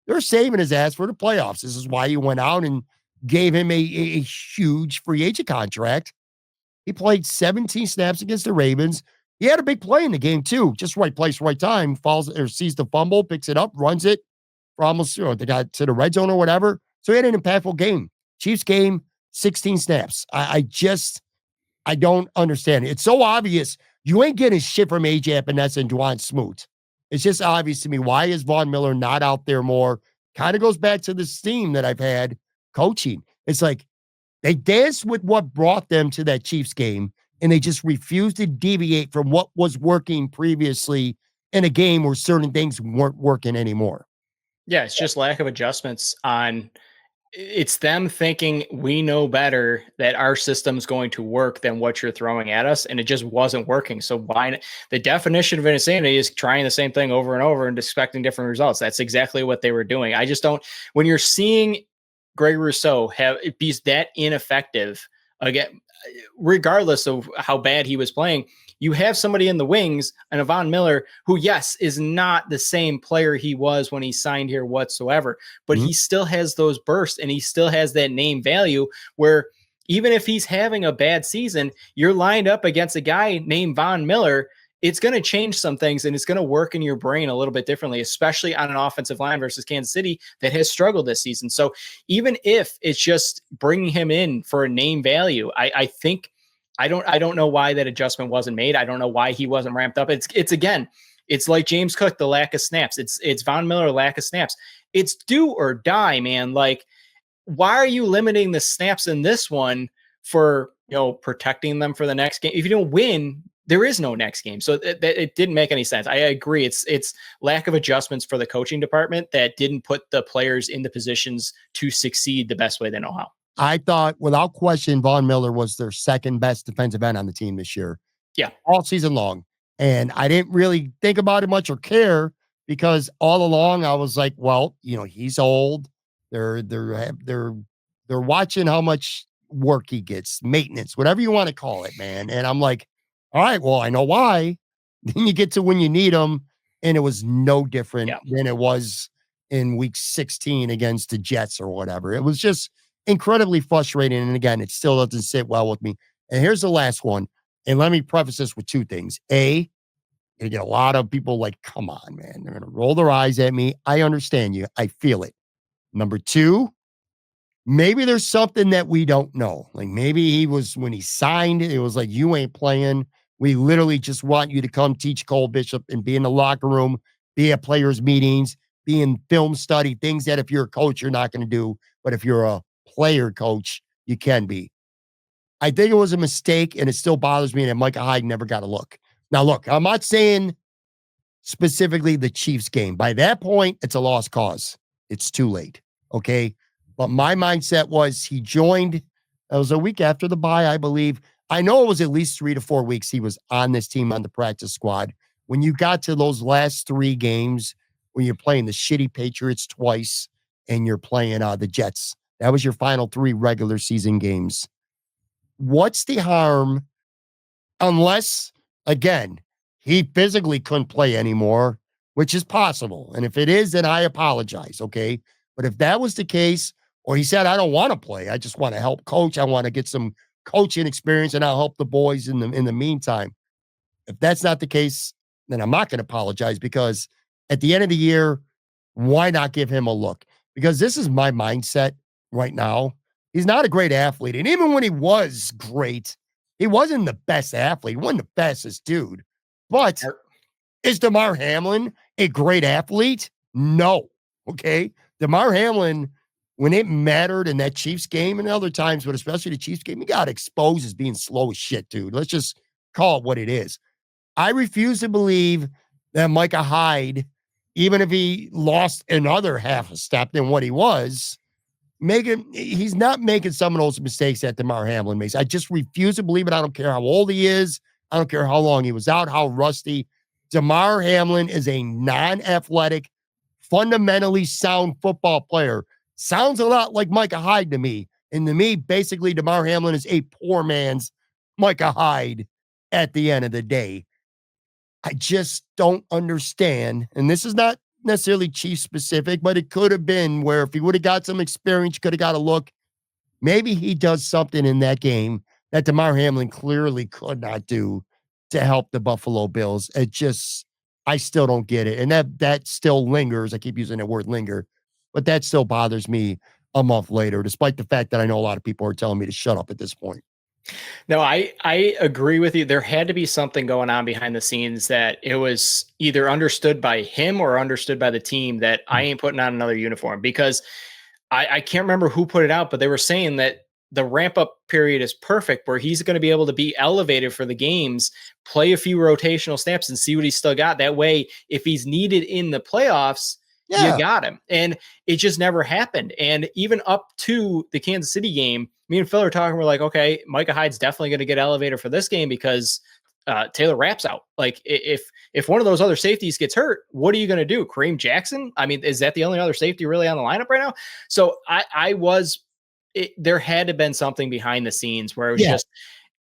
they're saving his ass for the playoffs. This is why you went out and gave him a huge free agent contract. He played 17 snaps against the Ravens. He had a big play in the game, too. Just right place, right time. Falls or sees the fumble, picks it up, runs it for almost, they got to the red zone or whatever. So he had an impactful game. Chiefs game, 16 snaps. I don't understand it. It's so obvious. You ain't getting shit from AJ Epinesa and Dwan Smoot. It's just obvious to me. Why is Von Miller not out there more? Kind of goes back to this theme that I've had coaching. It's like they danced with what brought them to that Chiefs game, and they just refused to deviate from what was working previously in a game where certain things weren't working anymore. Yeah, it's just lack of adjustments on. It's them thinking we know better that our system's going to work than what you're throwing at us, and it just wasn't working. So why? The definition of insanity is trying the same thing over and over and expecting different results. That's exactly what they were doing. I just don't. When you're seeing Greg Rousseau be that ineffective again, regardless of how bad he was playing, you have somebody in the wings, and a Von Miller, who, yes, is not the same player he was when he signed here whatsoever, but he still has those bursts and he still has that name value where even if he's having a bad season, you're lined up against a guy named Von Miller. It's going to change some things and it's going to work in your brain a little bit differently, especially on an offensive line versus Kansas City that has struggled this season. So even if it's just bringing him in for a name value, I think I don't know why that adjustment wasn't made. I don't know why he wasn't ramped up. It's again, it's like James Cook, the lack of snaps. It's Von Miller, lack of snaps. It's do or die, man. Like, why are you limiting the snaps in this one for, protecting them for the next game? If you don't win, there is no next game. So it didn't make any sense. I agree. It's lack of adjustments for the coaching department that didn't put the players in the positions to succeed the best way they know how. I thought, without question, Von Miller was their second best defensive end on the team this year. Yeah. All season long. And I didn't really think about it much or care because all along I was like, well, he's old. They're watching how much work he gets, maintenance, whatever you want to call it, man. And I'm like, all right, well, I know why. Then you get to when you need him, and it was no different than it was in week 16 against the Jets or whatever. It was just incredibly frustrating. And again, it still doesn't sit well with me. And here's the last one. And let me preface this with two things. A, you get a lot of people like, come on, man. They're going to roll their eyes at me. I understand you. I feel it. Number two, maybe there's something that we don't know. Like maybe he was, when he signed, it was like, you ain't playing. We literally just want you to come teach Cole Bishop and be in the locker room, be at players' meetings, be in film study, things that if you're a coach, you're not going to do. But if you're a player coach, you can be. I think it was a mistake, and it still bothers me that Micah Hyde never got a look. Now, look, I'm not saying specifically the Chiefs game. By that point, it's a lost cause. It's too late. Okay. But my mindset was he joined, it was a week after the bye, I believe. I know it was at least 3 to 4 weeks he was on this team on the practice squad. When you got to those last 3 games, when you're playing the shitty Patriots twice and you're playing the Jets, that was your final 3 regular season games. What's the harm unless, again, he physically couldn't play anymore, which is possible. And if it is, then I apologize. Okay. But if that was the case, or he said, I don't want to play, I just want to help coach, I want to get some coaching experience and I'll help the boys in the meantime. If that's not the case, then I'm not going to apologize, because at the end of the year, why not give him a look? Because this is my mindset right now. He's not a great athlete. And even when he was great, he wasn't the best athlete. He wasn't the fastest dude. But is DeMar Hamlin a great athlete? No. Okay. DeMar Hamlin, when it mattered in that Chiefs game and other times, but especially the Chiefs game, he got exposed as being slow as shit, dude. Let's just call it what it is. I refuse to believe that Micah Hyde, even if he lost another half a step than what he was, he's not making some of those mistakes that DeMar Hamlin makes. I just refuse to believe it. I don't care how old he is. I don't care how long he was out, how rusty. DeMar Hamlin is a non-athletic, fundamentally sound football player. Sounds a lot like Micah Hyde to me. And to me, basically, DeMar Hamlin is a poor man's Micah Hyde at the end of the day. I just don't understand. And this is not necessarily Chief specific, but it could have been where if he would have got some experience, could have got a look. Maybe he does something in that game that DeMar Hamlin clearly could not do to help the Buffalo Bills. I still don't get it. And that still lingers. I keep using the word linger, but that still bothers me a month later, despite the fact that I know a lot of people are telling me to shut up at this point. No, I agree with you. There had to be something going on behind the scenes that it was either understood by him or understood by the team that I ain't putting on another uniform, because I can't remember who put it out, but they were saying that the ramp up period is perfect where he's going to be able to be elevated for the games, play a few rotational snaps and see what he's still got. That way, if he's needed in the playoffs, you got him. And it just never happened. And even up to the Kansas City game, me and Phil are talking, we're like, okay, Micah Hyde's definitely going to get elevated for this game because Taylor Rapp's out. Like if one of those other safeties gets hurt, what are you going to do? Kareem Jackson? I mean, is that the only other safety really on the lineup right now? So there had to have been something behind the scenes where it was just,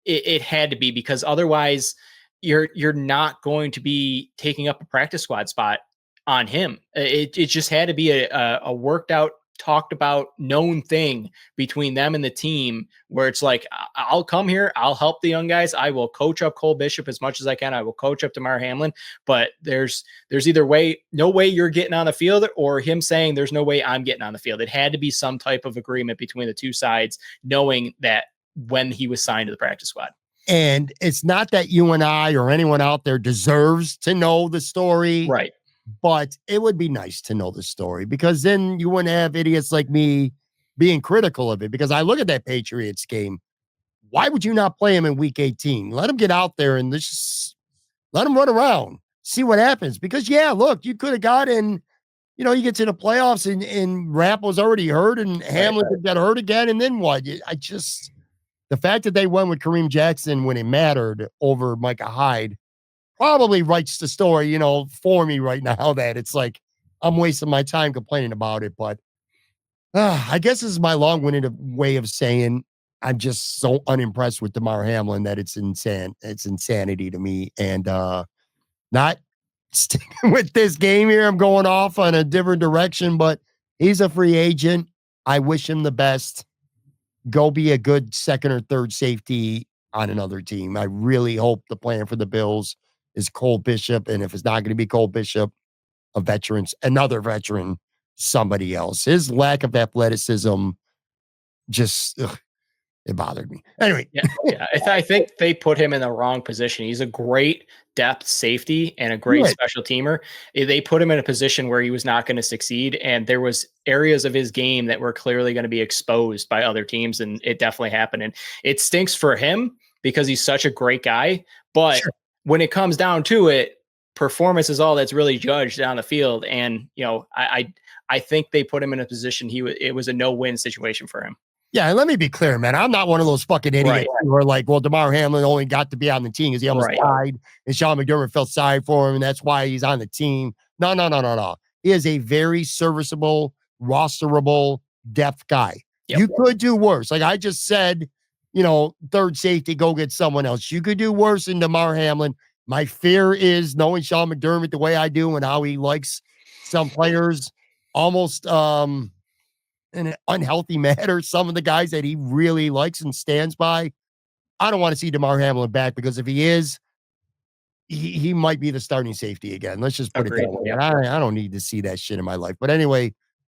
it had to be, because otherwise you're not going to be taking up a practice squad spot on him. It just had to be a worked out, talked about, known thing between them and the team where it's like, I'll come here, I'll help the young guys, I will coach up Cole Bishop as much as I can, I will coach up DeMar Hamlin, but there's either no way you're getting on the field, or him saying there's no way I'm getting on the field. It had to be some type of agreement between the two sides, knowing that when he was signed to the practice squad. And it's not that you and I or anyone out there deserves to know the story. Right. But it would be nice to know the story, because then you wouldn't have idiots like me being critical of it. Because I look at that Patriots game. Why would you not play him in week 18? Let him get out there and just let him run around, see what happens. Because, look, you could have gotten, you get to the playoffs and Rapp was already hurt and Hamlin could get hurt again. And then what? The fact that they went with Kareem Jackson when it mattered over Micah Hyde probably writes the story, for me right now, that it's like I'm wasting my time complaining about it. But I guess this is my long-winded way of saying I'm just so unimpressed with DeMar Hamlin that it's insane. It's insanity to me. And not sticking with this game here. I'm going off on a different direction, but he's a free agent. I wish him the best. Go be a good second or third safety on another team. I really hope the plan for the Bills is Cole Bishop. And if it's not going to be Cole Bishop, another veteran somebody else. His lack of athleticism just it bothered me. Anyway, yeah. I think they put him in the wrong position. He's a great depth safety and a great special teamer. They put him in a position where he was not going to succeed, and there was areas of his game that were clearly going to be exposed by other teams, and it definitely happened. And it stinks for him because he's such a great guy. But when it comes down to it, performance is all that's really judged on the field. And I think they put him in a position it was a no-win situation for him. Yeah, and let me be clear, man. I'm not one of those fucking idiots who are like, well, Damar Hamlin only got to be on the team because he almost died, and Sean McDermott felt sorry for him, and that's why he's on the team. No. He is a very serviceable, rosterable depth guy. Yep. You could do worse. Like I just said, third safety, go get someone else. You could do worse than Damar Hamlin. My fear is knowing Sean McDermott the way I do and how he likes some players almost in an unhealthy manner, some of the guys that he really likes and stands by. I don't want to see Damar Hamlin back because if he is, he might be the starting safety again. Let's just put it that way. Yep. I don't need to see that shit in my life. But anyway,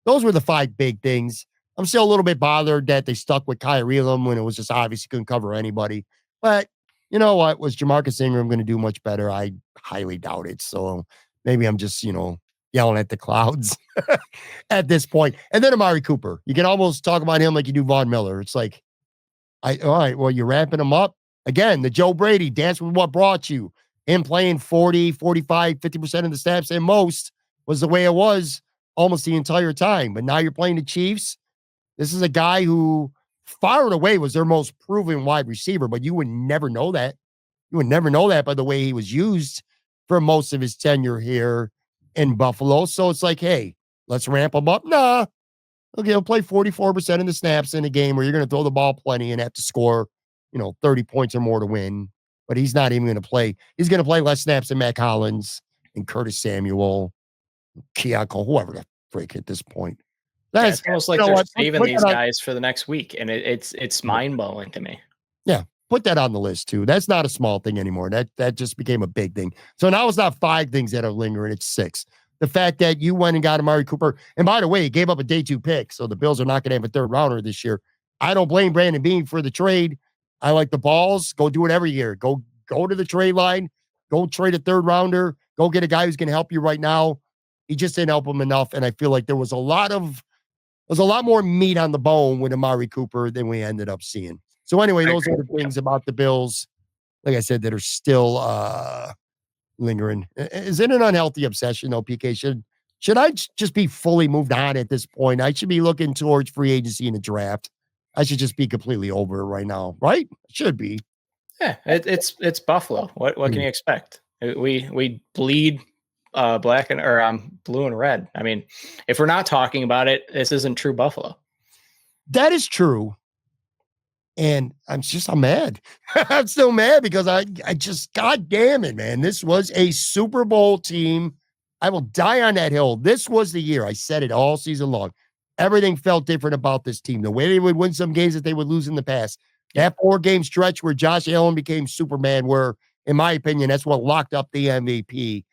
those were the 5 big things. I'm still a little bit bothered that they stuck with Kyrie Elam when it was just obvious he couldn't cover anybody. But you know what? Was Jamarcus Ingram going to do much better? I highly doubt it. So maybe I'm just, yelling at the clouds at this point. And then Amari Cooper. You can almost talk about him like you do Von Miller. It's like, all right, well, you're ramping him up. Again, the Joe Brady, dance with what brought you. Him playing 40, 45, 50% of the snaps and most was the way it was almost the entire time. But now you're playing the Chiefs. This is a guy who far and away was their most proven wide receiver, but you would never know that. You would never know that by the way he was used for most of his tenure here in Buffalo. So it's like, hey, let's ramp him up. Nah. Okay, he'll play 44% of the snaps in a game where you're going to throw the ball plenty and have to score, 30 points or more to win. But he's not even going to play. He's going to play less snaps than Mac Hollins and Curtis Samuel, Kiako, whoever the freak at this point. It's almost like they're saving these guys for the next week. And it's mind-blowing to me. Yeah. Put that on the list too. That's not a small thing anymore. That just became a big thing. So now it's not 5 things that are lingering. It's 6. The fact that you went and got Amari Cooper, and by the way, he gave up a day 2 pick, so the Bills are not going to have a 3rd rounder this year. I don't blame Brandon Beane for the trade. I like the balls. Go do it every year. Go to the trade line. Go trade a 3rd rounder. Go get a guy who's going to help you right now. He just didn't help him enough, and I feel like there was a lot more meat on the bone with Amari Cooper than we ended up seeing. So anyway, those are the things about the Bills, like I said, that are still lingering. Is it an unhealthy obsession, though, PK? Should I just be fully moved on at this point? I should be looking towards free agency in the draft. I should just be completely over it right now, right? Should be. Yeah, it's Buffalo. What can you expect? We bleed black or blue and red. I mean, if we're not talking about it, this isn't true Buffalo. That is true. And I'm mad. I'm still mad because I just, God damn it, man. This was a Super Bowl team. I will die on that hill. This was the year. I said it all season long. Everything felt different about this team. The way they would win some games that they would lose in the past. That 4-game stretch where Josh Allen became Superman, where, in my opinion, that's what locked up the MVP.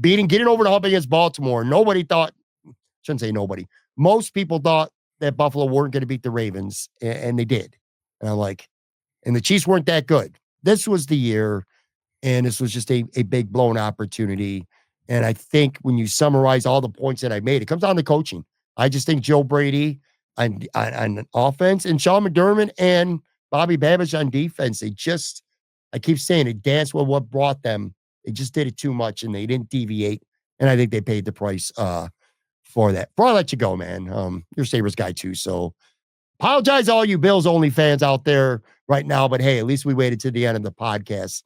Getting over the hump against Baltimore. Shouldn't say nobody. Most people thought that Buffalo weren't going to beat the Ravens, and they did. And I'm like, and the Chiefs weren't that good. This was the year, and this was just a big blown opportunity. And I think when you summarize all the points that I made, it comes down to coaching. I just think Joe Brady on offense and Sean McDermott and Bobby Babbage on defense, I keep saying it, danced with what brought them. They just did it too much, and they didn't deviate. And I think they paid the price for that. Before I let you go, man, you're Sabres guy too, so apologize to all you Bills only fans out there right now, but hey, at least we waited to the end of the podcast.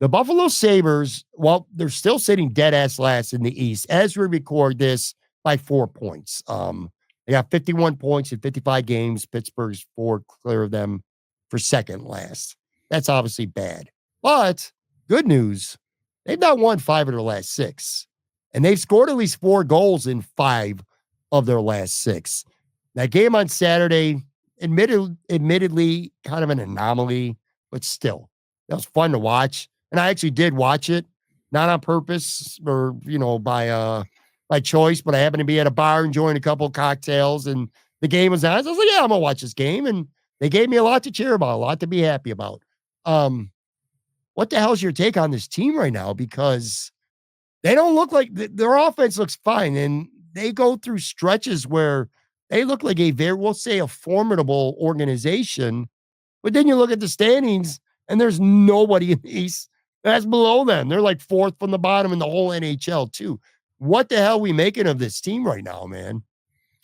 The Buffalo Sabres, well, they're still sitting dead ass last in the East as we record this by 4 points. They got 51 points in 55 games. Pittsburgh's 4 clear of them for second last. That's obviously bad. But good news, they've not won 5 of their last 6. And they've scored at least 4 goals in 5 of their last 6. That game on Saturday, admittedly, kind of an anomaly, but still, that was fun to watch. And I actually did watch it, not on purpose or, by by choice, but I happened to be at a bar enjoying a couple of cocktails and the game was on. So I was like, yeah, I'm gonna watch this game. And they gave me a lot to cheer about, a lot to be happy about. What the hell's your take on this team right now? Because they don't look like their offense looks fine. And they go through stretches where they look like we'll say a formidable organization. But then you look at the standings and there's nobody in the East that's below them. They're like fourth from the bottom in the whole NHL too. What the hell are we making of this team right now, man?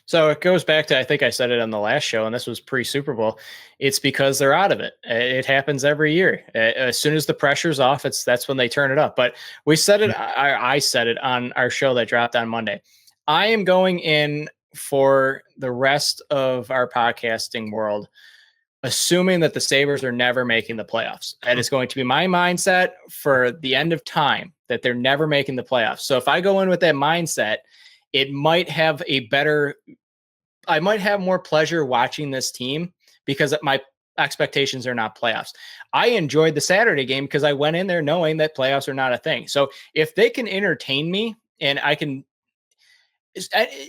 So it goes back to, I think I said it on the last show, and this was pre-Super Bowl. It's because they're out of it. It happens every year. As soon as the pressure's off, that's when they turn it up. But we said it. I said it on our show that dropped on Monday. I am going in for the rest of our podcasting world, assuming that the Sabres are never making the playoffs. That is going to be my mindset for the end of time, that they're never making the playoffs. So if I go in with that mindset, it might have I might have more pleasure watching this team because my expectations are not playoffs. I enjoyed the Saturday game because I went in there knowing that playoffs are not a thing. So if they can entertain me and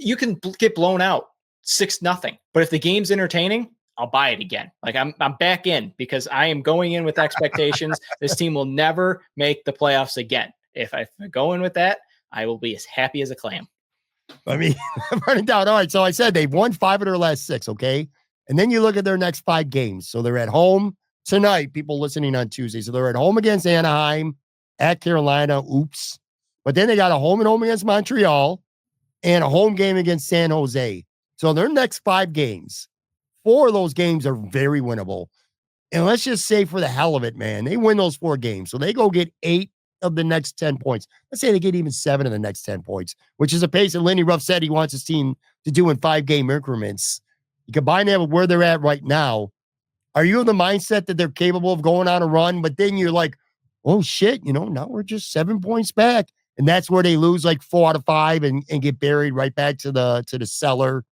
you can get blown out 6-0, but if the game's entertaining, I'll buy it again. Like I'm back in because I am going in with expectations. This team will never make the playoffs again. If I go in with that, I will be as happy as a clam. I mean, I'm running down. All right. So I said they've won 5 of their last 6. Okay. And then you look at their next 5 games. So they're at home tonight, people listening on Tuesday. So they're at home against Anaheim, at Carolina. Oops. But then they got a home and home against Montreal and a home game against San Jose. So their next 5 games, 4 of those games are very winnable. And let's just say for the hell of it, man, they win those 4 games. So they go get 8 of the next 10 points. Let's say they get even 7 of the next 10 points, which is a pace that Lindy Ruff said he wants his team to do in 5-game increments. You combine that with where they're at right now. Are you in the mindset that they're capable of going on a run? But then you're like, oh shit, now we're just 7 points back. And that's where they lose like 4 out of 5 and get buried right back to the cellar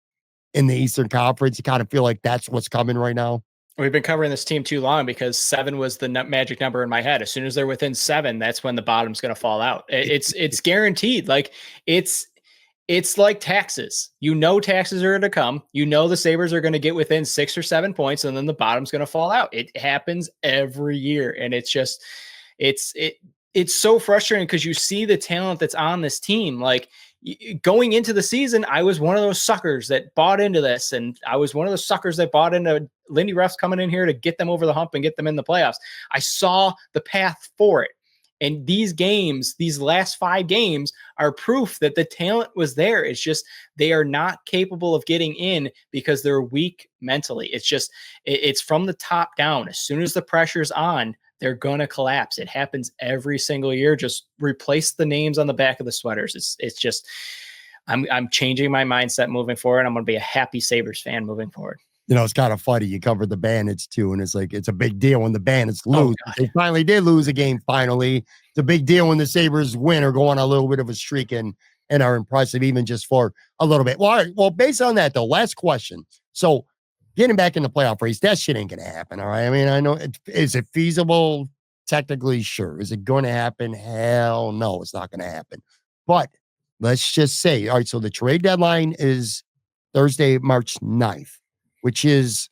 in the Eastern Conference. You kind of feel like that's what's coming right now. We've been covering this team too long because 7 was the magic number in my head. As soon as they're within 7, that's when the bottom's going to fall out. It's guaranteed. Like it's like taxes. Taxes are going to come. The Sabres are going to get within 6 or 7 points, and then the bottom's going to fall out. It happens every year, and it's just it's so frustrating because you see the talent that's on this team. Like going into the season, I was one of those suckers that bought into this, and I was one of those suckers that bought into Lindy Ruff's coming in here to get them over the hump and get them in the playoffs. I saw the path for it. And these games, these last 5 games, are proof that the talent was there. It's just they are not capable of getting in because they're weak mentally. It's from the top down. As soon as the pressure's on, they're going to collapse. It happens every single year. Just replace the names on the back of the sweaters. It's just, I'm changing my mindset moving forward. I'm going to be a happy Sabres fan moving forward. It's kind of funny. You covered the Bandits too. And it's like, it's a big deal when the Bandits lose. They finally did lose a game. Finally, it's a big deal when the Sabres win or go on a little bit of a streak and are impressive, even just for a little bit. Well, all right. Well, based on that though, last question. So getting back in the playoff race, that shit ain't going to happen. All right. I mean, I know is it feasible? Technically, sure. Is it going to happen? Hell no, it's not going to happen. But let's just say, all right. So the trade deadline is Thursday, March 9th. Which is,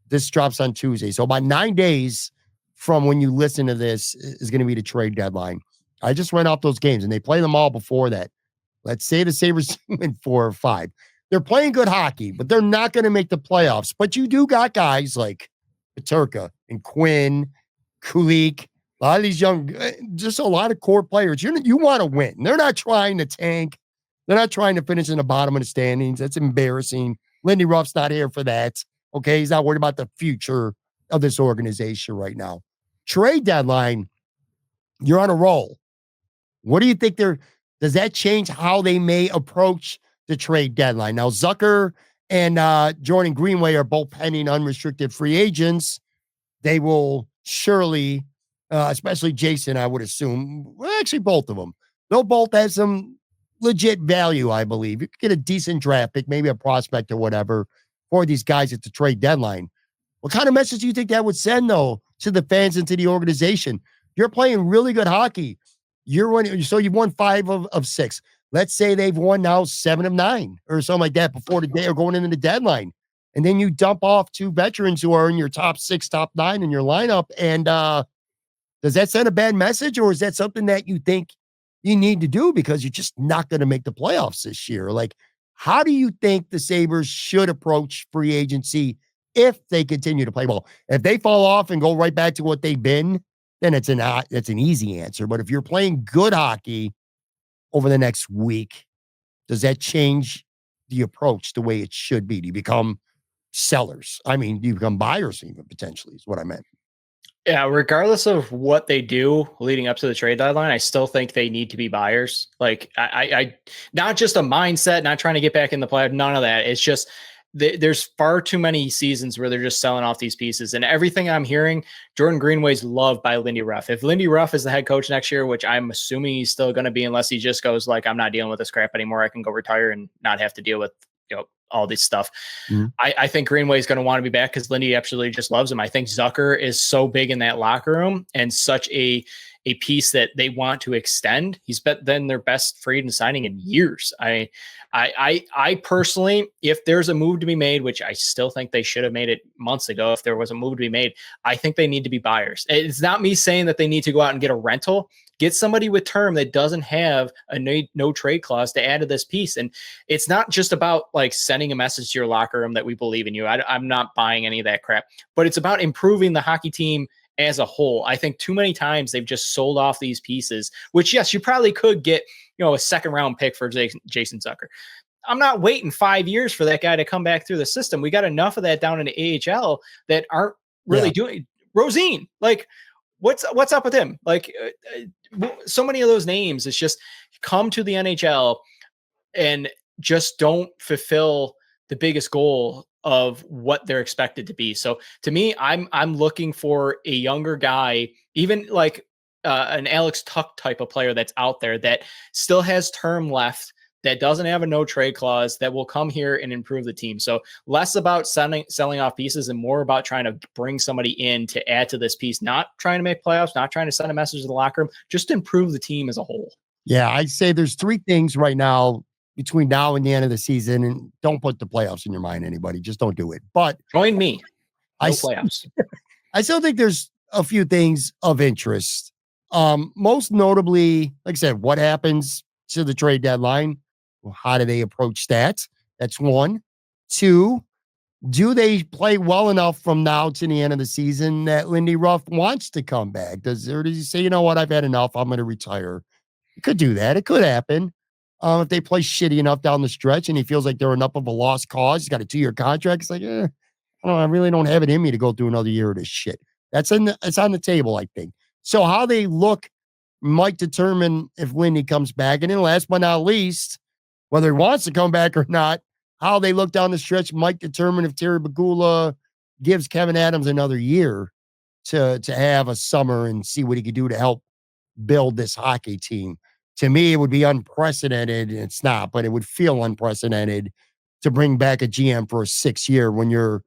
this drops on Tuesday. So about 9 days from when you listen to this is going to be the trade deadline. I just ran off those games and they play them all before that. Let's say the Sabres win 4 or 5. They're playing good hockey, but they're not going to make the playoffs. But you do got guys like Peterka and Quinn, Kulik, a lot of these young, just a lot of core players. You want to win. They're not trying to tank. They're not trying to finish in the bottom of the standings. That's embarrassing. Lindy Ruff's not here for that. Okay. He's not worried about the future of this organization right now. Trade deadline, you're on a roll. What do you think does that change how they may approach the trade deadline? Now, Zucker and Jordan Greenway are both pending unrestricted free agents. They will surely, especially Jason, I would assume, well, actually both of them, they'll both have some legit value, I believe. You could get a decent draft pick, maybe a prospect or whatever for these guys at the trade deadline. What kind of message do you think that would send, though, to the fans and to the organization? You're playing really good hockey. You're winning, so you've won 5 of 6. let's say they've won now 7 of 9 or something like that before the day or going into the deadline. And then you dump off 2 veterans who are in your top 6, top 9 in your lineup. And does that send a bad message, or is that something that you think you need to do because you're just not going to make the playoffs this year? Like, how do you think the Sabres should approach free agency if they continue to play well? If they fall off and go right back to what they've been, then it's an easy answer. But if you're playing good hockey over the next week, does that change the approach the way it should be? Do you become sellers? I mean, do you become buyers even potentially is what I meant. Yeah, regardless of what they do leading up to the trade deadline, I still think they need to be buyers. Like I not just a mindset, not trying to get back in the play, none of that. It's just there's far too many seasons where they're just selling off these pieces. And everything I'm hearing, Jordan Greenway's loved by Lindy Ruff. If Lindy Ruff is the head coach next year, which I'm assuming he's still going to be, unless he just goes like, I'm not dealing with this crap anymore, I can go retire and not have to deal with all this stuff. Mhm. I think Greenway is going to want to be back because Lindy absolutely just loves him. I think Zucker is so big in that locker room and such a piece that they want to extend. He's been their best free agent signing in years. I personally, if there's a move to be made, which I still think they should have made it months ago, if there was a move to be made, I think they need to be buyers. It's not me saying that they need to go out and get a rental. Get somebody with term that doesn't have a no trade clause to add to this piece. And it's not just about like sending a message to your locker room that we believe in you. I'm not buying any of that crap, but it's about improving the hockey team as a whole. I think too many times they've just sold off these pieces, which yes, you probably could get, a second round pick for Jason Zucker. I'm not waiting 5 years for that guy to come back through the system. We got enough of that down in the AHL that aren't really doing Rosine. Like, what's up with him? Like, so many of those names, it's just come to the NHL and just don't fulfill the biggest goal of what they're expected to be. So to me, I'm looking for a younger guy, even like an Alex Tuck type of player that's out there that still has term left, that doesn't have a no trade clause, that will come here and improve the team. So less about selling off pieces and more about trying to bring somebody in to add to this piece, not trying to make playoffs, not trying to send a message to the locker room, just improve the team as a whole. Yeah, I'd say there's 3 things right now between now and the end of the season, and don't put the playoffs in your mind, anybody. Just don't do it. But join me. No I playoffs. I still think there's a few things of interest. Most notably, like I said, what happens to the trade deadline? Well, how do they approach that? That's 1. 2, do they play well enough from now to the end of the season that Lindy Ruff wants to come back? Does he say, you know what, I've had enough, I'm going to retire? It could do that. It could happen. If they play shitty enough down the stretch and he feels like they're enough of a lost cause, he's got a 2-year contract. It's like, I really don't have it in me to go through another year of this shit. It's on the table, I think. So how they look might determine if Lindy comes back. And then last but not least, whether he wants to come back or not, how they look down the stretch might determine if Terry Bagula gives Kevin Adams another year to have a summer and see what he could do to help build this hockey team. To me, it would be unprecedented. It's not, but it would feel unprecedented to bring back a GM for a 6th year when you're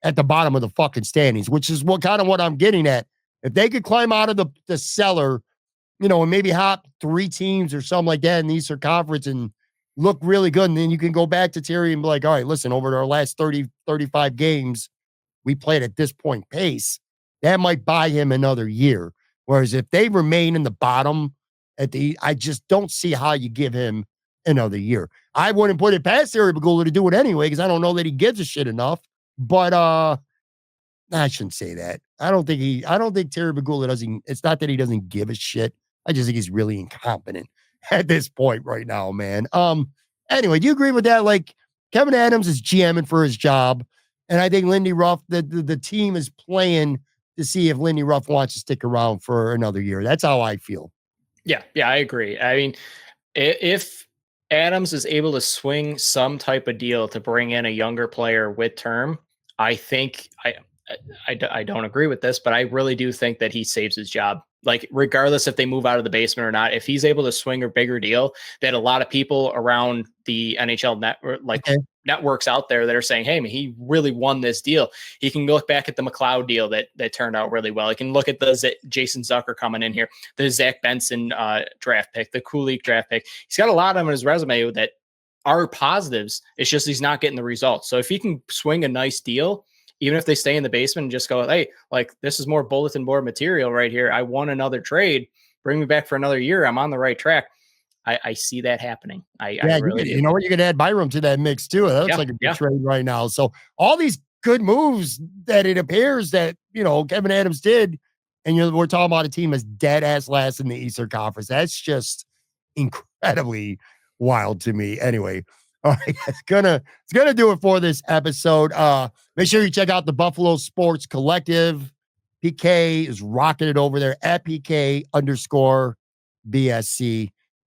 at the bottom of the fucking standings, which is what I'm getting at. If they could climb out of the cellar, and maybe hop 3 teams or something like that in the Eastern Conference and look really good. And then you can go back to Terry and be like, all right, listen, over our last 30, 35 games, we played at this point pace. That might buy him another year. Whereas if they remain in the bottom I just don't see how you give him another year. I wouldn't put it past Terry Bagula to do it anyway, because I don't know that he gives a shit enough. But I shouldn't say that. I don't think Terry Bagula doesn't. It's not that he doesn't give a shit. I just think he's really incompetent at this point right now, man. Anyway, do you agree with that? Like, Kevin Adams is GMing for his job, and I think Lindy Ruff, the team is playing to see if Lindy Ruff wants to stick around for another year. That's how I feel. Yeah, I agree. I mean, if Adams is able to swing some type of deal to bring in a younger player with term, I think I don't agree with this, but I really do think that he saves his job. Like, regardless if they move out of the basement or not, if he's able to swing a bigger deal that a lot of people around the NHL network, like networks out there that are saying, hey, man, he really won this deal. He can look back at the McLeod deal that turned out really well. He can look at the Jason Zucker coming in here, the Zach Benson draft pick, the Kulik draft pick. He's got a lot of them on his resume that are positives. It's just he's not getting the results. So if he can swing a nice deal, even if they stay in the basement and just go, hey, like this is more bulletin board material right here. I won another trade. Bring me back for another year. I'm on the right track. I see that happening. I really do. You know what? You could add Byram to that mix too. That looks like a good trade right now. So all these good moves that it appears that, Kevin Adams did, and we're talking about a team as dead ass last in the Eastern Conference. That's just incredibly wild to me. Anyway, all right, it's gonna do it for this episode. Make sure you check out the Buffalo Sports Collective. PK is rocking it over there at PK_BSC.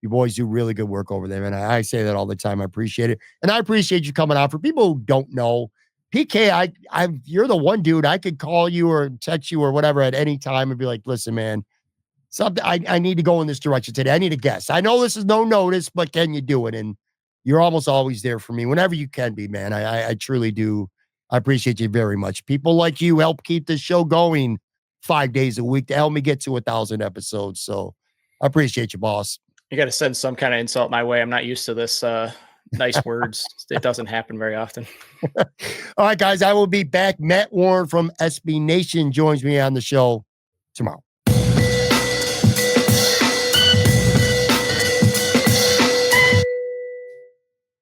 You boys do really good work over there, and I say that all the time. I appreciate it, and I appreciate you coming on. For people who don't know, PK, you're the one dude I could call you or text you or whatever at any time and be like, listen, man, something I need to go in this direction today. I need a guest. I know this is no notice, but can you do it? And you're almost always there for me whenever you can be, man. I truly do. I appreciate you very much. People like you help keep this show going 5 days a week to help me get to 1,000 episodes. So I appreciate you, boss. You got to send some kind of insult my way. I'm not used to this nice words. It doesn't happen very often. All right, guys, I will be back. Matt Warren from SB Nation joins me on the show tomorrow.